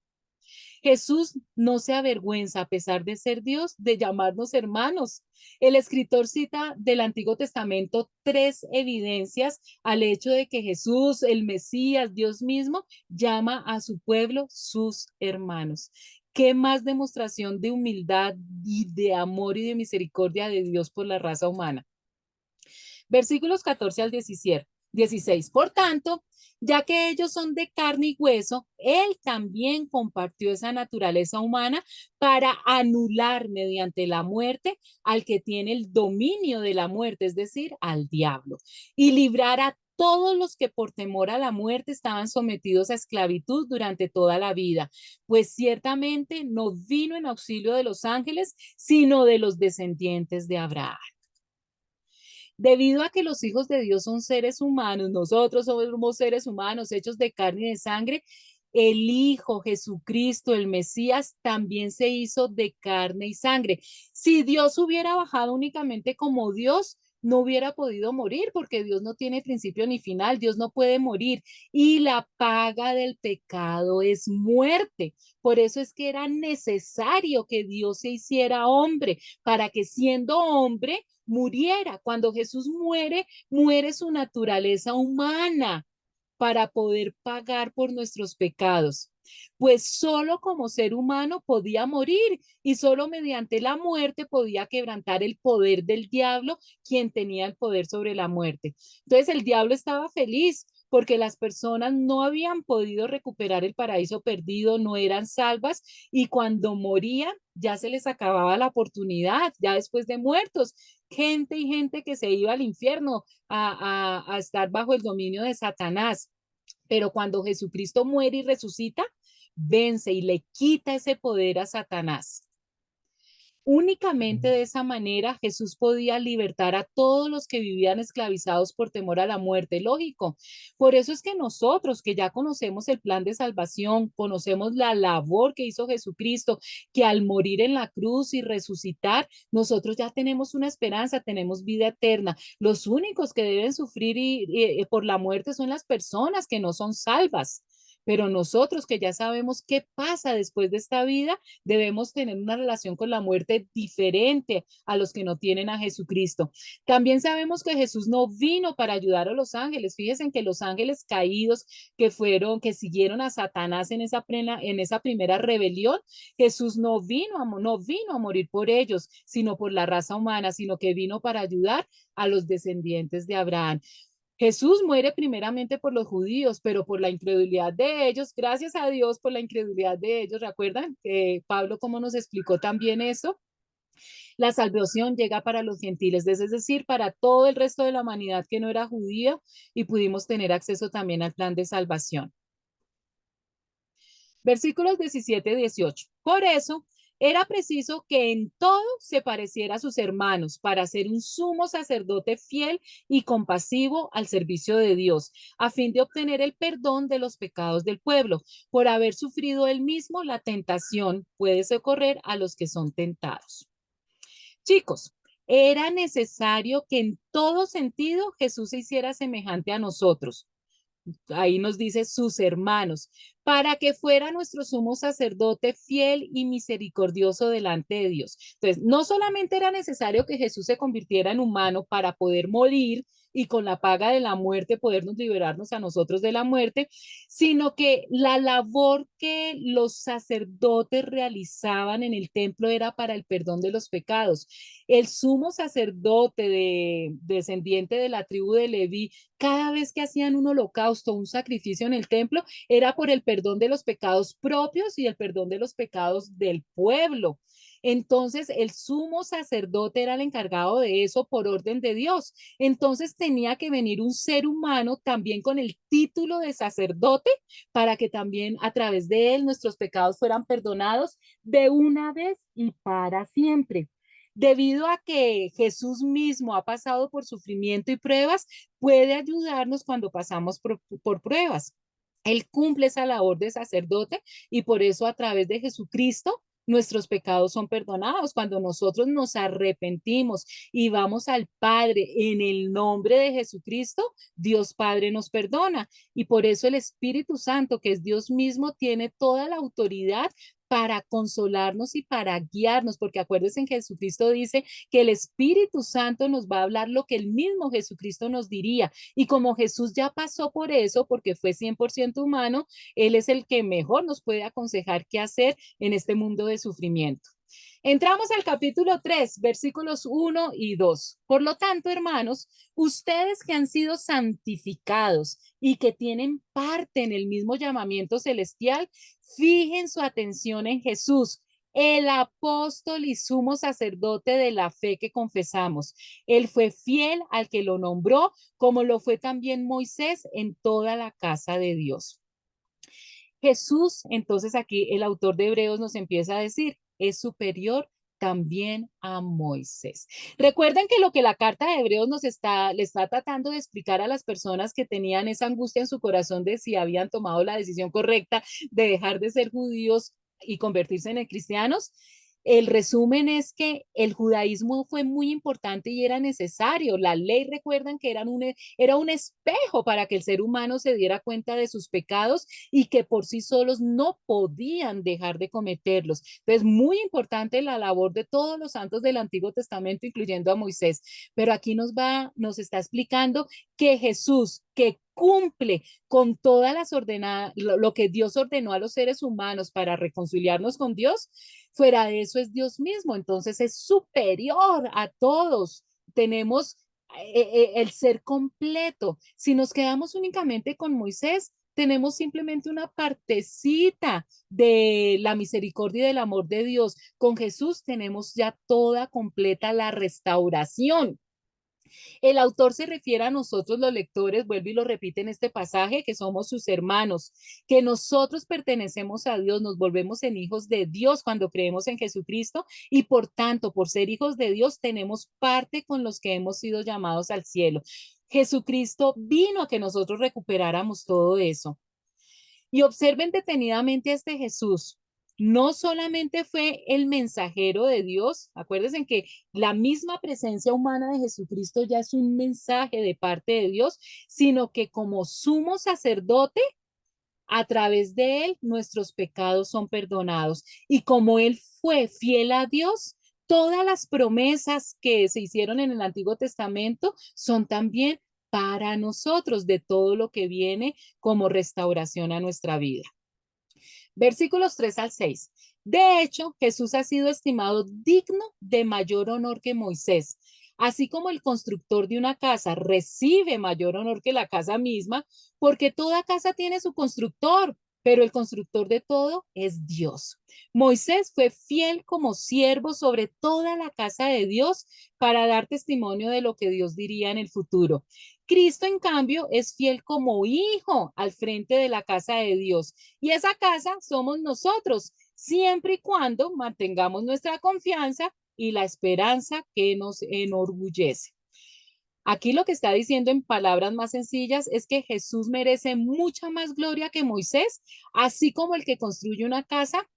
Jesús no se avergüenza, a pesar de ser Dios, de llamarnos hermanos. El escritor cita del Antiguo Testamento tres evidencias al hecho de que Jesús, el Mesías, Dios mismo, llama a su pueblo sus hermanos. ¿Qué más demostración de humildad y de amor y de misericordia de Dios por la raza humana? Versículos 14 al 17, 16. Por tanto, ya que ellos son de carne y hueso, él también compartió esa naturaleza humana para anular mediante la muerte al que tiene el dominio de la muerte, es decir, al diablo, y librar a todos los que por temor a la muerte estaban sometidos a esclavitud durante toda la vida, pues ciertamente no vino en auxilio de los ángeles, sino de los descendientes de Abraham. Debido a que los hijos de Dios son seres humanos, nosotros somos seres humanos hechos de carne y de sangre, el Hijo Jesucristo, el Mesías, también se hizo de carne y sangre. Si Dios hubiera bajado únicamente como Dios, no hubiera podido morir porque Dios no tiene principio ni final, Dios no puede morir y la paga del pecado es muerte. Por eso es que era necesario que Dios se hiciera hombre para que siendo hombre muriera. Cuando Jesús muere, muere su naturaleza humana para poder pagar por nuestros pecados. pues solo como ser humano podía morir y solo mediante la muerte podía quebrantar el poder del diablo, quien tenía el poder sobre la muerte. Entonces el diablo estaba feliz porque las personas no habían podido recuperar el paraíso perdido, no eran salvas y cuando morían ya se les acababa la oportunidad, ya después de muertos, gente y gente que se iba al infierno a estar bajo el dominio de Satanás. Pero cuando Jesucristo muere y resucita, vence y le quita ese poder a Satanás. Únicamente de esa manera Jesús podía libertar a todos los que vivían esclavizados por temor a la muerte, lógico. Por eso es que nosotros que ya conocemos el plan de salvación, conocemos la labor que hizo Jesucristo, que al morir en la cruz y resucitar, nosotros ya tenemos una esperanza, tenemos vida eterna. Los únicos que deben sufrir por la muerte son las personas que no son salvas. Pero nosotros que ya sabemos qué pasa después de esta vida, debemos tener una relación con la muerte diferente a los que no tienen a Jesucristo. También sabemos que Jesús no vino para ayudar a los ángeles. Fíjense que los ángeles caídos que siguieron a Satanás en esa primera rebelión, Jesús no vino a morir por ellos, sino por la raza humana, sino que vino para ayudar a los descendientes de Abraham. Jesús muere primeramente por los judíos, pero por la incredulidad de ellos, gracias a Dios por la incredulidad de ellos. ¿Recuerdan Pablo cómo nos explicó también eso? La salvación llega para los gentiles, es decir, para todo el resto de la humanidad que no era judía y pudimos tener acceso también al plan de salvación. Versículos 17 y 18. Por eso era preciso que en todo se pareciera a sus hermanos para ser un sumo sacerdote fiel y compasivo al servicio de Dios, a fin de obtener el perdón de los pecados del pueblo. Por haber sufrido él mismo la tentación, puede socorrer a los que son tentados. Chicos, era necesario que en todo sentido Jesús se hiciera semejante a nosotros. Ahí nos dice sus hermanos, para que fuera nuestro sumo sacerdote fiel y misericordioso delante de Dios. Entonces, no solamente era necesario que Jesús se convirtiera en humano para poder morir y con la paga de la muerte podernos liberarnos a nosotros de la muerte, sino que la labor que los sacerdotes realizaban en el templo era para el perdón de los pecados. El sumo sacerdote descendiente de la tribu de Leví, cada vez que hacían un holocausto, un sacrificio en el templo, era por el perdón de los pecados propios y el perdón de los pecados del pueblo. Entonces, el sumo sacerdote era el encargado de eso por orden de Dios. Entonces, tenía que venir un ser humano también con el título de sacerdote para que también a través de él nuestros pecados fueran perdonados de una vez y para siempre. Debido a que Jesús mismo ha pasado por sufrimiento y pruebas, puede ayudarnos cuando pasamos por pruebas. Él cumple esa labor de sacerdote y por eso a través de Jesucristo nuestros pecados son perdonados. Cuando nosotros nos arrepentimos y vamos al Padre en el nombre de Jesucristo, Dios Padre nos perdona. Y por eso el Espíritu Santo, que es Dios mismo, tiene toda la autoridad para consolarnos y para guiarnos, porque acuérdense en Jesucristo dice que el Espíritu Santo nos va a hablar lo que el mismo Jesucristo nos diría. Y como Jesús ya pasó por eso, porque fue 100% humano, Él es el que mejor nos puede aconsejar qué hacer en este mundo de sufrimiento. Entramos al capítulo 3, versículos 1 y 2. Por lo tanto, hermanos, ustedes que han sido santificados y que tienen parte en el mismo llamamiento celestial, fijen su atención en Jesús, el apóstol y sumo sacerdote de la fe que confesamos. Él fue fiel al que lo nombró, como lo fue también Moisés en toda la casa de Dios. Jesús, entonces aquí el autor de Hebreos nos empieza a decir, es superior también a Moisés. Recuerden que lo que la carta de Hebreos le está tratando de explicar a las personas que tenían esa angustia en su corazón de si habían tomado la decisión correcta de dejar de ser judíos y convertirse en cristianos. El resumen es que el judaísmo fue muy importante y era necesario. La ley, recuerdan que era un espejo para que el ser humano se diera cuenta de sus pecados y que por sí solos no podían dejar de cometerlos. Entonces, muy importante la labor de todos los santos del Antiguo Testamento, incluyendo a Moisés. Pero aquí nos está explicando que Jesús, que cumple con todas las ordenadas, lo que Dios ordenó a los seres humanos para reconciliarnos con Dios, fuera de eso es Dios mismo, entonces es superior a todos. Tenemos el ser completo. Si nos quedamos únicamente con Moisés, tenemos simplemente una partecita de la misericordia y del amor de Dios. Con Jesús tenemos ya toda completa la restauración. El autor se refiere a nosotros los lectores, vuelve y lo repite en este pasaje, que somos sus hermanos, que nosotros pertenecemos a Dios, nos volvemos en hijos de Dios cuando creemos en Jesucristo y por tanto, por ser hijos de Dios, tenemos parte con los que hemos sido llamados al cielo. Jesucristo vino a que nosotros recuperáramos todo eso. Y observen detenidamente a este Jesús. No solamente fue el mensajero de Dios, acuérdense que la misma presencia humana de Jesucristo ya es un mensaje de parte de Dios, sino que como sumo sacerdote, a través de él nuestros pecados son perdonados. Y como él fue fiel a Dios, todas las promesas que se hicieron en el Antiguo Testamento son también para nosotros de todo lo que viene como restauración a nuestra vida. Versículos 3 al 6. De hecho, Jesús ha sido estimado digno de mayor honor que Moisés. Así como el constructor de una casa recibe mayor honor que la casa misma, porque toda casa tiene su constructor, pero el constructor de todo es Dios. Moisés fue fiel como siervo sobre toda la casa de Dios para dar testimonio de lo que Dios diría en el futuro. Cristo, en cambio, es fiel como hijo al frente de la casa de Dios. Y esa casa somos nosotros, siempre y cuando mantengamos nuestra confianza y la esperanza que nos enorgullece. Aquí lo que está diciendo en palabras más sencillas es que Jesús merece mucha más gloria que Moisés, así como el que construye una casa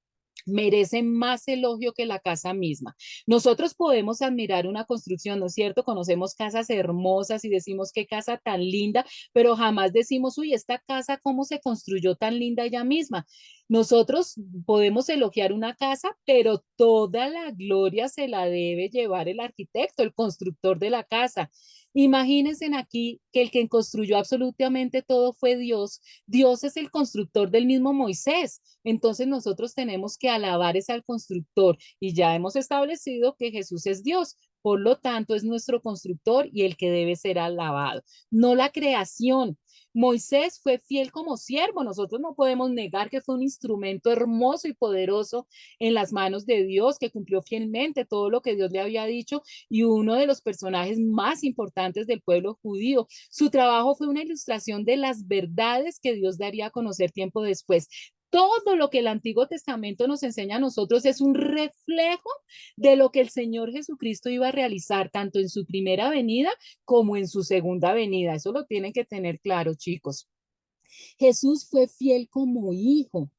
merece más elogio que la casa misma. Nosotros podemos admirar una construcción, ¿no es cierto? Conocemos casas hermosas y decimos qué casa tan linda, pero jamás decimos, uy, esta casa, ¿cómo se construyó tan linda ella misma? Nosotros podemos elogiar una casa, pero toda la gloria se la debe llevar el arquitecto, el constructor de la casa. Imagínense aquí que el que construyó absolutamente todo fue Dios. Dios es el constructor del mismo Moisés. Entonces nosotros tenemos que alabar es al constructor y ya hemos establecido que Jesús es Dios. Por lo tanto, es nuestro constructor y el que debe ser alabado, no la creación. Moisés fue fiel como siervo. Nosotros no podemos negar que fue un instrumento hermoso y poderoso en las manos de Dios, que cumplió fielmente todo lo que Dios le había dicho y uno de los personajes más importantes del pueblo judío. Su trabajo fue una ilustración de las verdades que Dios daría a conocer tiempo después. Todo lo que el Antiguo Testamento nos enseña a nosotros es un reflejo de lo que el Señor Jesucristo iba a realizar, tanto en su primera venida como en su segunda venida. Eso lo tienen que tener claro, chicos. Jesús fue fiel como hijo.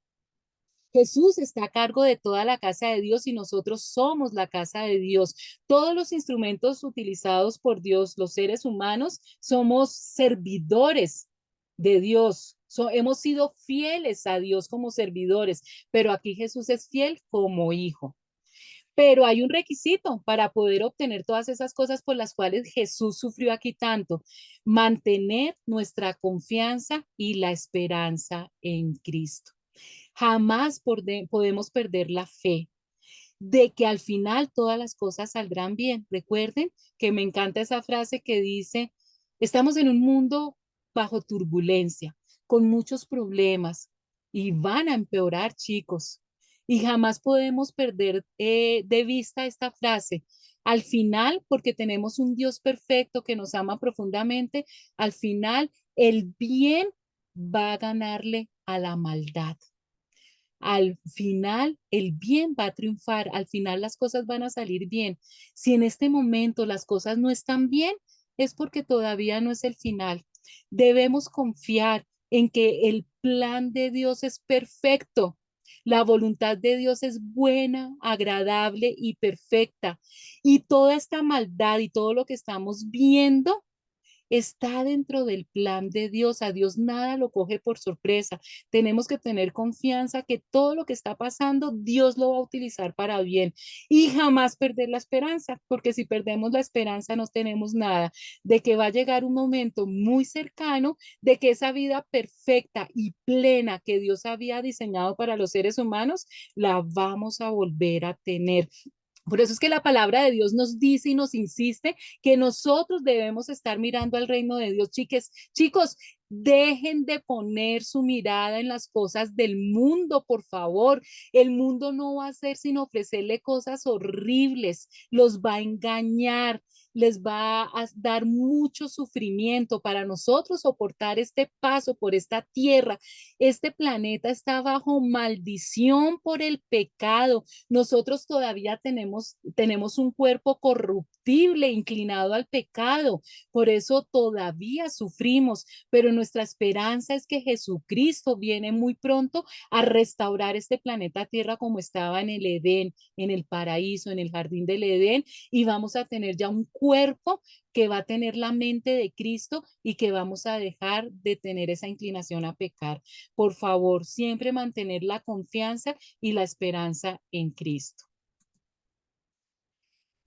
Jesús está a cargo de toda la casa de Dios y nosotros somos la casa de Dios. Todos los instrumentos utilizados por Dios, los seres humanos, somos servidores de Dios. Hemos sido fieles a Dios como servidores, pero aquí Jesús es fiel como hijo. Pero hay un requisito para poder obtener todas esas cosas por las cuales Jesús sufrió aquí tanto: mantener nuestra confianza y la esperanza en Cristo. Jamás podemos perder la fe de que al final todas las cosas saldrán bien. Recuerden que me encanta esa frase que dice, estamos en un mundo bajo turbulencia, con muchos problemas y van a empeorar, chicos. Y jamás podemos perder de vista esta frase. Al final, porque tenemos un Dios perfecto que nos ama profundamente, al final el bien va a ganarle a la maldad. Al final el bien va a triunfar, al final las cosas van a salir bien. Si en este momento las cosas no están bien, es porque todavía no es el final. Debemos confiar en que el plan de Dios es perfecto. La voluntad de Dios es buena, agradable y perfecta. Y toda esta maldad y todo lo que estamos viendo está dentro del plan de Dios. A Dios nada lo coge por sorpresa. Tenemos que tener confianza que todo lo que está pasando, Dios lo va a utilizar para bien y jamás perder la esperanza, porque si perdemos la esperanza no tenemos nada, de que va a llegar un momento muy cercano, de que esa vida perfecta y plena que Dios había diseñado para los seres humanos, la vamos a volver a tener. Por eso es que la palabra de Dios nos dice y nos insiste que nosotros debemos estar mirando al reino de Dios. Chicos, dejen de poner su mirada en las cosas del mundo, por favor. El mundo no va a hacer sino ofrecerle cosas horribles, los va a engañar, les va a dar mucho sufrimiento para nosotros soportar este paso por esta tierra. Este planeta está bajo maldición por el pecado. Nosotros todavía tenemos un cuerpo corruptible, inclinado al pecado, por eso todavía sufrimos, pero nuestra esperanza es que Jesucristo viene muy pronto a restaurar este planeta Tierra como estaba en el Edén, en el paraíso, en el jardín del Edén, y vamos a tener ya un cuerpo que va a tener la mente de Cristo y que vamos a dejar de tener esa inclinación a pecar. Por favor, siempre mantener la confianza y la esperanza en Cristo.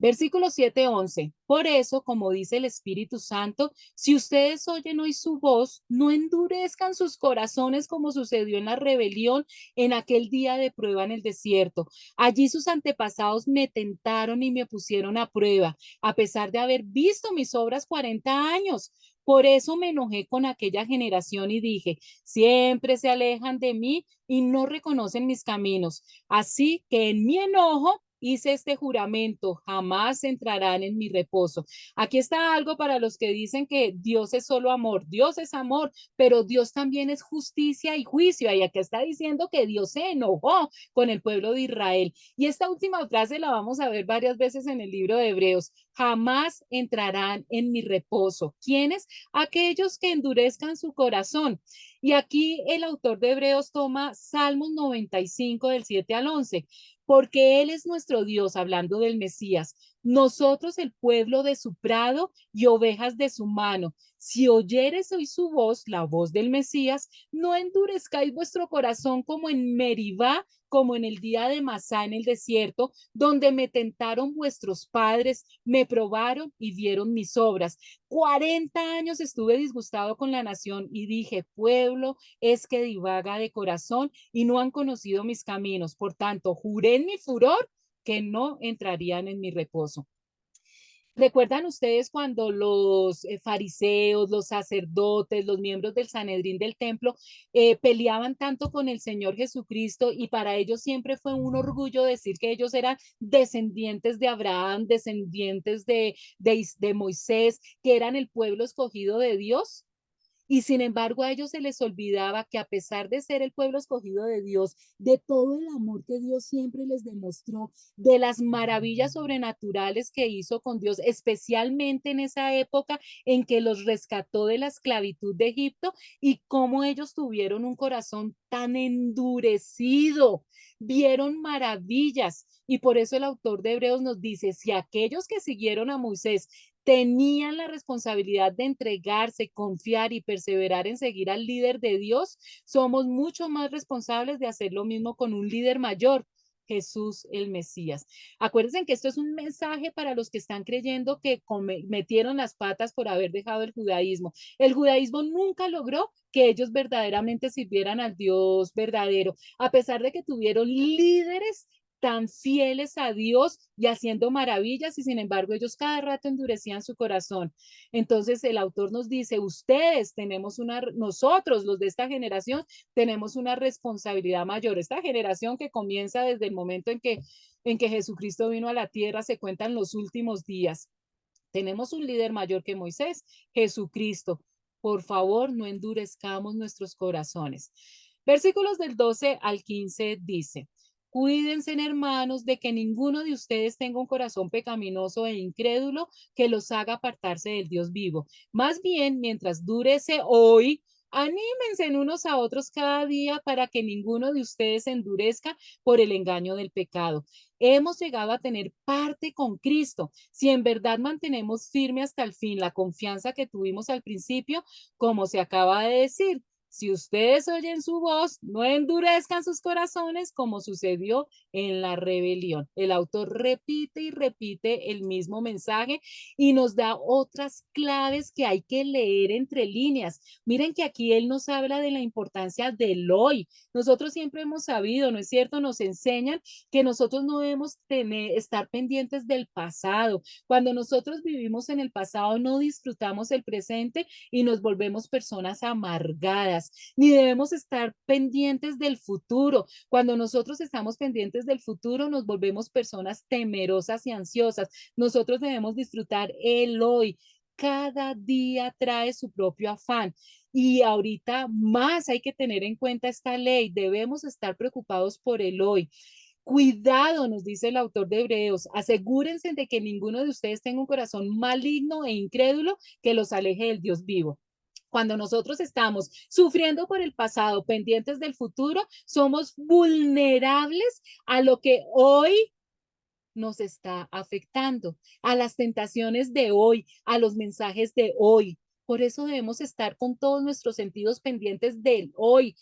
Versículo 7:11. Por eso, como dice el Espíritu Santo, si ustedes oyen hoy su voz, no endurezcan sus corazones como sucedió en la rebelión en aquel día de prueba en el desierto. Allí sus antepasados me tentaron y me pusieron a prueba, a pesar de haber visto mis obras 40 años. Por eso me enojé con aquella generación y dije, siempre se alejan de mí y no reconocen mis caminos. Así que en mi enojo hice este juramento, jamás entrarán en mi reposo. Aquí está algo para los que dicen que Dios es solo amor. Dios es amor, pero Dios también es justicia y juicio. Y aquí está diciendo que Dios se enojó con el pueblo de Israel. Y esta última frase la vamos a ver varias veces en el libro de Hebreos. Jamás entrarán en mi reposo. ¿Quiénes? Aquellos que endurezcan su corazón. Y aquí el autor de Hebreos toma Salmos 95 del 7 al 11, porque Él es nuestro Dios, hablando del Mesías. Nosotros el pueblo de su prado y ovejas de su mano. Si oyeres hoy su voz, la voz del Mesías, no endurezcáis vuestro corazón como en Meribá, como en el día de Masá en el desierto, donde me tentaron vuestros padres, me probaron y vieron mis obras. 40 años estuve disgustado con la nación y dije, pueblo es que divaga de corazón y no han conocido mis caminos. Por tanto, juré en mi furor que no entrarían en mi reposo. ¿Recuerdan ustedes cuando los fariseos, los sacerdotes, los miembros del Sanedrín del templo peleaban tanto con el Señor Jesucristo y para ellos siempre fue un orgullo decir que ellos eran descendientes de Abraham, descendientes de Moisés, que eran el pueblo escogido de Dios? Y sin embargo, a ellos se les olvidaba que a pesar de ser el pueblo escogido de Dios, de todo el amor que Dios siempre les demostró, de las maravillas sobrenaturales que hizo con Dios, especialmente en esa época en que los rescató de la esclavitud de Egipto y cómo ellos tuvieron un corazón tan endurecido, vieron maravillas. Y por eso el autor de Hebreos nos dice, si aquellos que siguieron a Moisés tenían la responsabilidad de entregarse, confiar y perseverar en seguir al líder de Dios, somos mucho más responsables de hacer lo mismo con un líder mayor. Jesús el Mesías. Acuérdense que esto es un mensaje para los que están creyendo que metieron las patas por haber dejado el judaísmo. El judaísmo nunca logró que ellos verdaderamente sirvieran al Dios verdadero, a pesar de que tuvieron líderes tan fieles a Dios y haciendo maravillas y sin embargo ellos cada rato endurecían su corazón. Entonces el autor nos dice, nosotros los de esta generación tenemos una responsabilidad mayor. Esta generación que comienza desde el momento en que Jesucristo vino a la tierra, se cuentan los últimos días. Tenemos un líder mayor que Moisés, Jesucristo. Por favor, no endurezcamos nuestros corazones. Versículos del 12 al 15 dice, cuídense, hermanos, de que ninguno de ustedes tenga un corazón pecaminoso e incrédulo que los haga apartarse del Dios vivo. Más bien, mientras dure ese hoy, Anímense en unos a otros cada día para que ninguno de ustedes se endurezca por el engaño del pecado. Hemos llegado a tener parte con Cristo. Si en verdad mantenemos firme hasta el fin la confianza que tuvimos al principio, como se acaba de decir, si ustedes oyen su voz, no endurezcan sus corazones como sucedió en la rebelión. El autor repite y repite el mismo mensaje y nos da otras claves que hay que leer entre líneas. Miren que aquí él nos habla de la importancia del hoy. Nosotros siempre hemos sabido, ¿no es cierto? Nos enseñan que nosotros no debemos estar pendientes del pasado. Cuando nosotros vivimos en el pasado, no disfrutamos el presente y nos volvemos personas amargadas, ni debemos estar pendientes del futuro. Cuando nosotros estamos pendientes del futuro, nos volvemos personas temerosas y ansiosas. Nosotros debemos disfrutar el hoy. Cada día trae su propio afán. Y ahorita más hay que tener en cuenta esta ley. Debemos estar preocupados por el hoy. Cuidado, nos dice el autor de Hebreos, asegúrense de que ninguno de ustedes tenga un corazón maligno e incrédulo que los aleje del Dios vivo. Cuando nosotros estamos sufriendo por el pasado, pendientes del futuro, somos vulnerables a lo que hoy nos está afectando, a las tentaciones de hoy, a los mensajes de hoy. Por eso debemos estar con todos nuestros sentidos pendientes del hoy,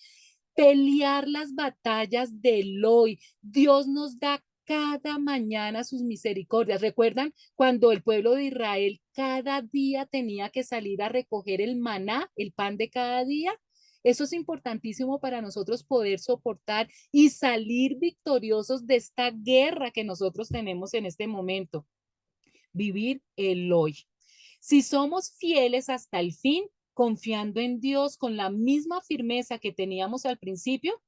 pelear las batallas del hoy. Dios nos da cada mañana sus misericordias. ¿Recuerdan cuando el pueblo de Israel cada día tenía que salir a recoger el maná, el pan de cada día? Eso es importantísimo para nosotros poder soportar y salir victoriosos de esta guerra que nosotros tenemos en este momento. Vivir el hoy. Si somos fieles hasta el fin, confiando en Dios con la misma firmeza que teníamos al principio,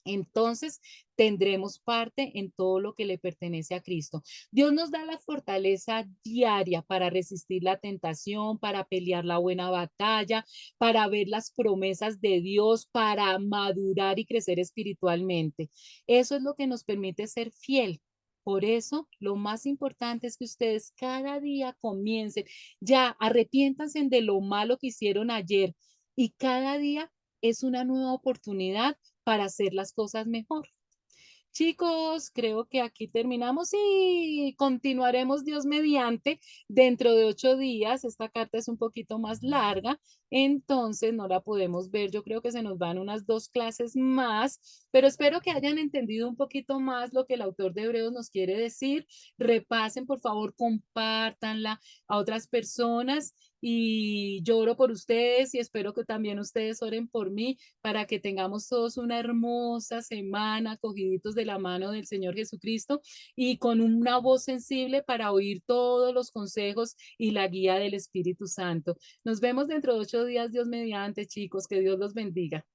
entonces tendremos parte en todo lo que le pertenece a Cristo. Dios nos da la fortaleza diaria para resistir la tentación, para pelear la buena batalla, para ver las promesas de Dios, para madurar y crecer espiritualmente. Eso es lo que nos permite ser fiel. Por eso, lo más importante es que ustedes cada día comiencen, ya arrepiéntanse de lo malo que hicieron ayer y cada día es una nueva oportunidad para hacer las cosas mejor. Chicos, creo que aquí terminamos y continuaremos Dios mediante dentro de 8 días. Esta carta es un poquito más larga, entonces no la podemos ver. Yo creo que se nos van unas 2 clases más, pero espero que hayan entendido un poquito más lo que el autor de Hebreos nos quiere decir. Repasen, por favor, compártanla a otras personas y lloro por ustedes y espero que también ustedes oren por mí para que tengamos todos una hermosa semana cogiditos de la mano del Señor Jesucristo y con una voz sensible para oír todos los consejos y la guía del Espíritu Santo. Nos vemos dentro de 8 días, Dios mediante, chicos. Que Dios los bendiga.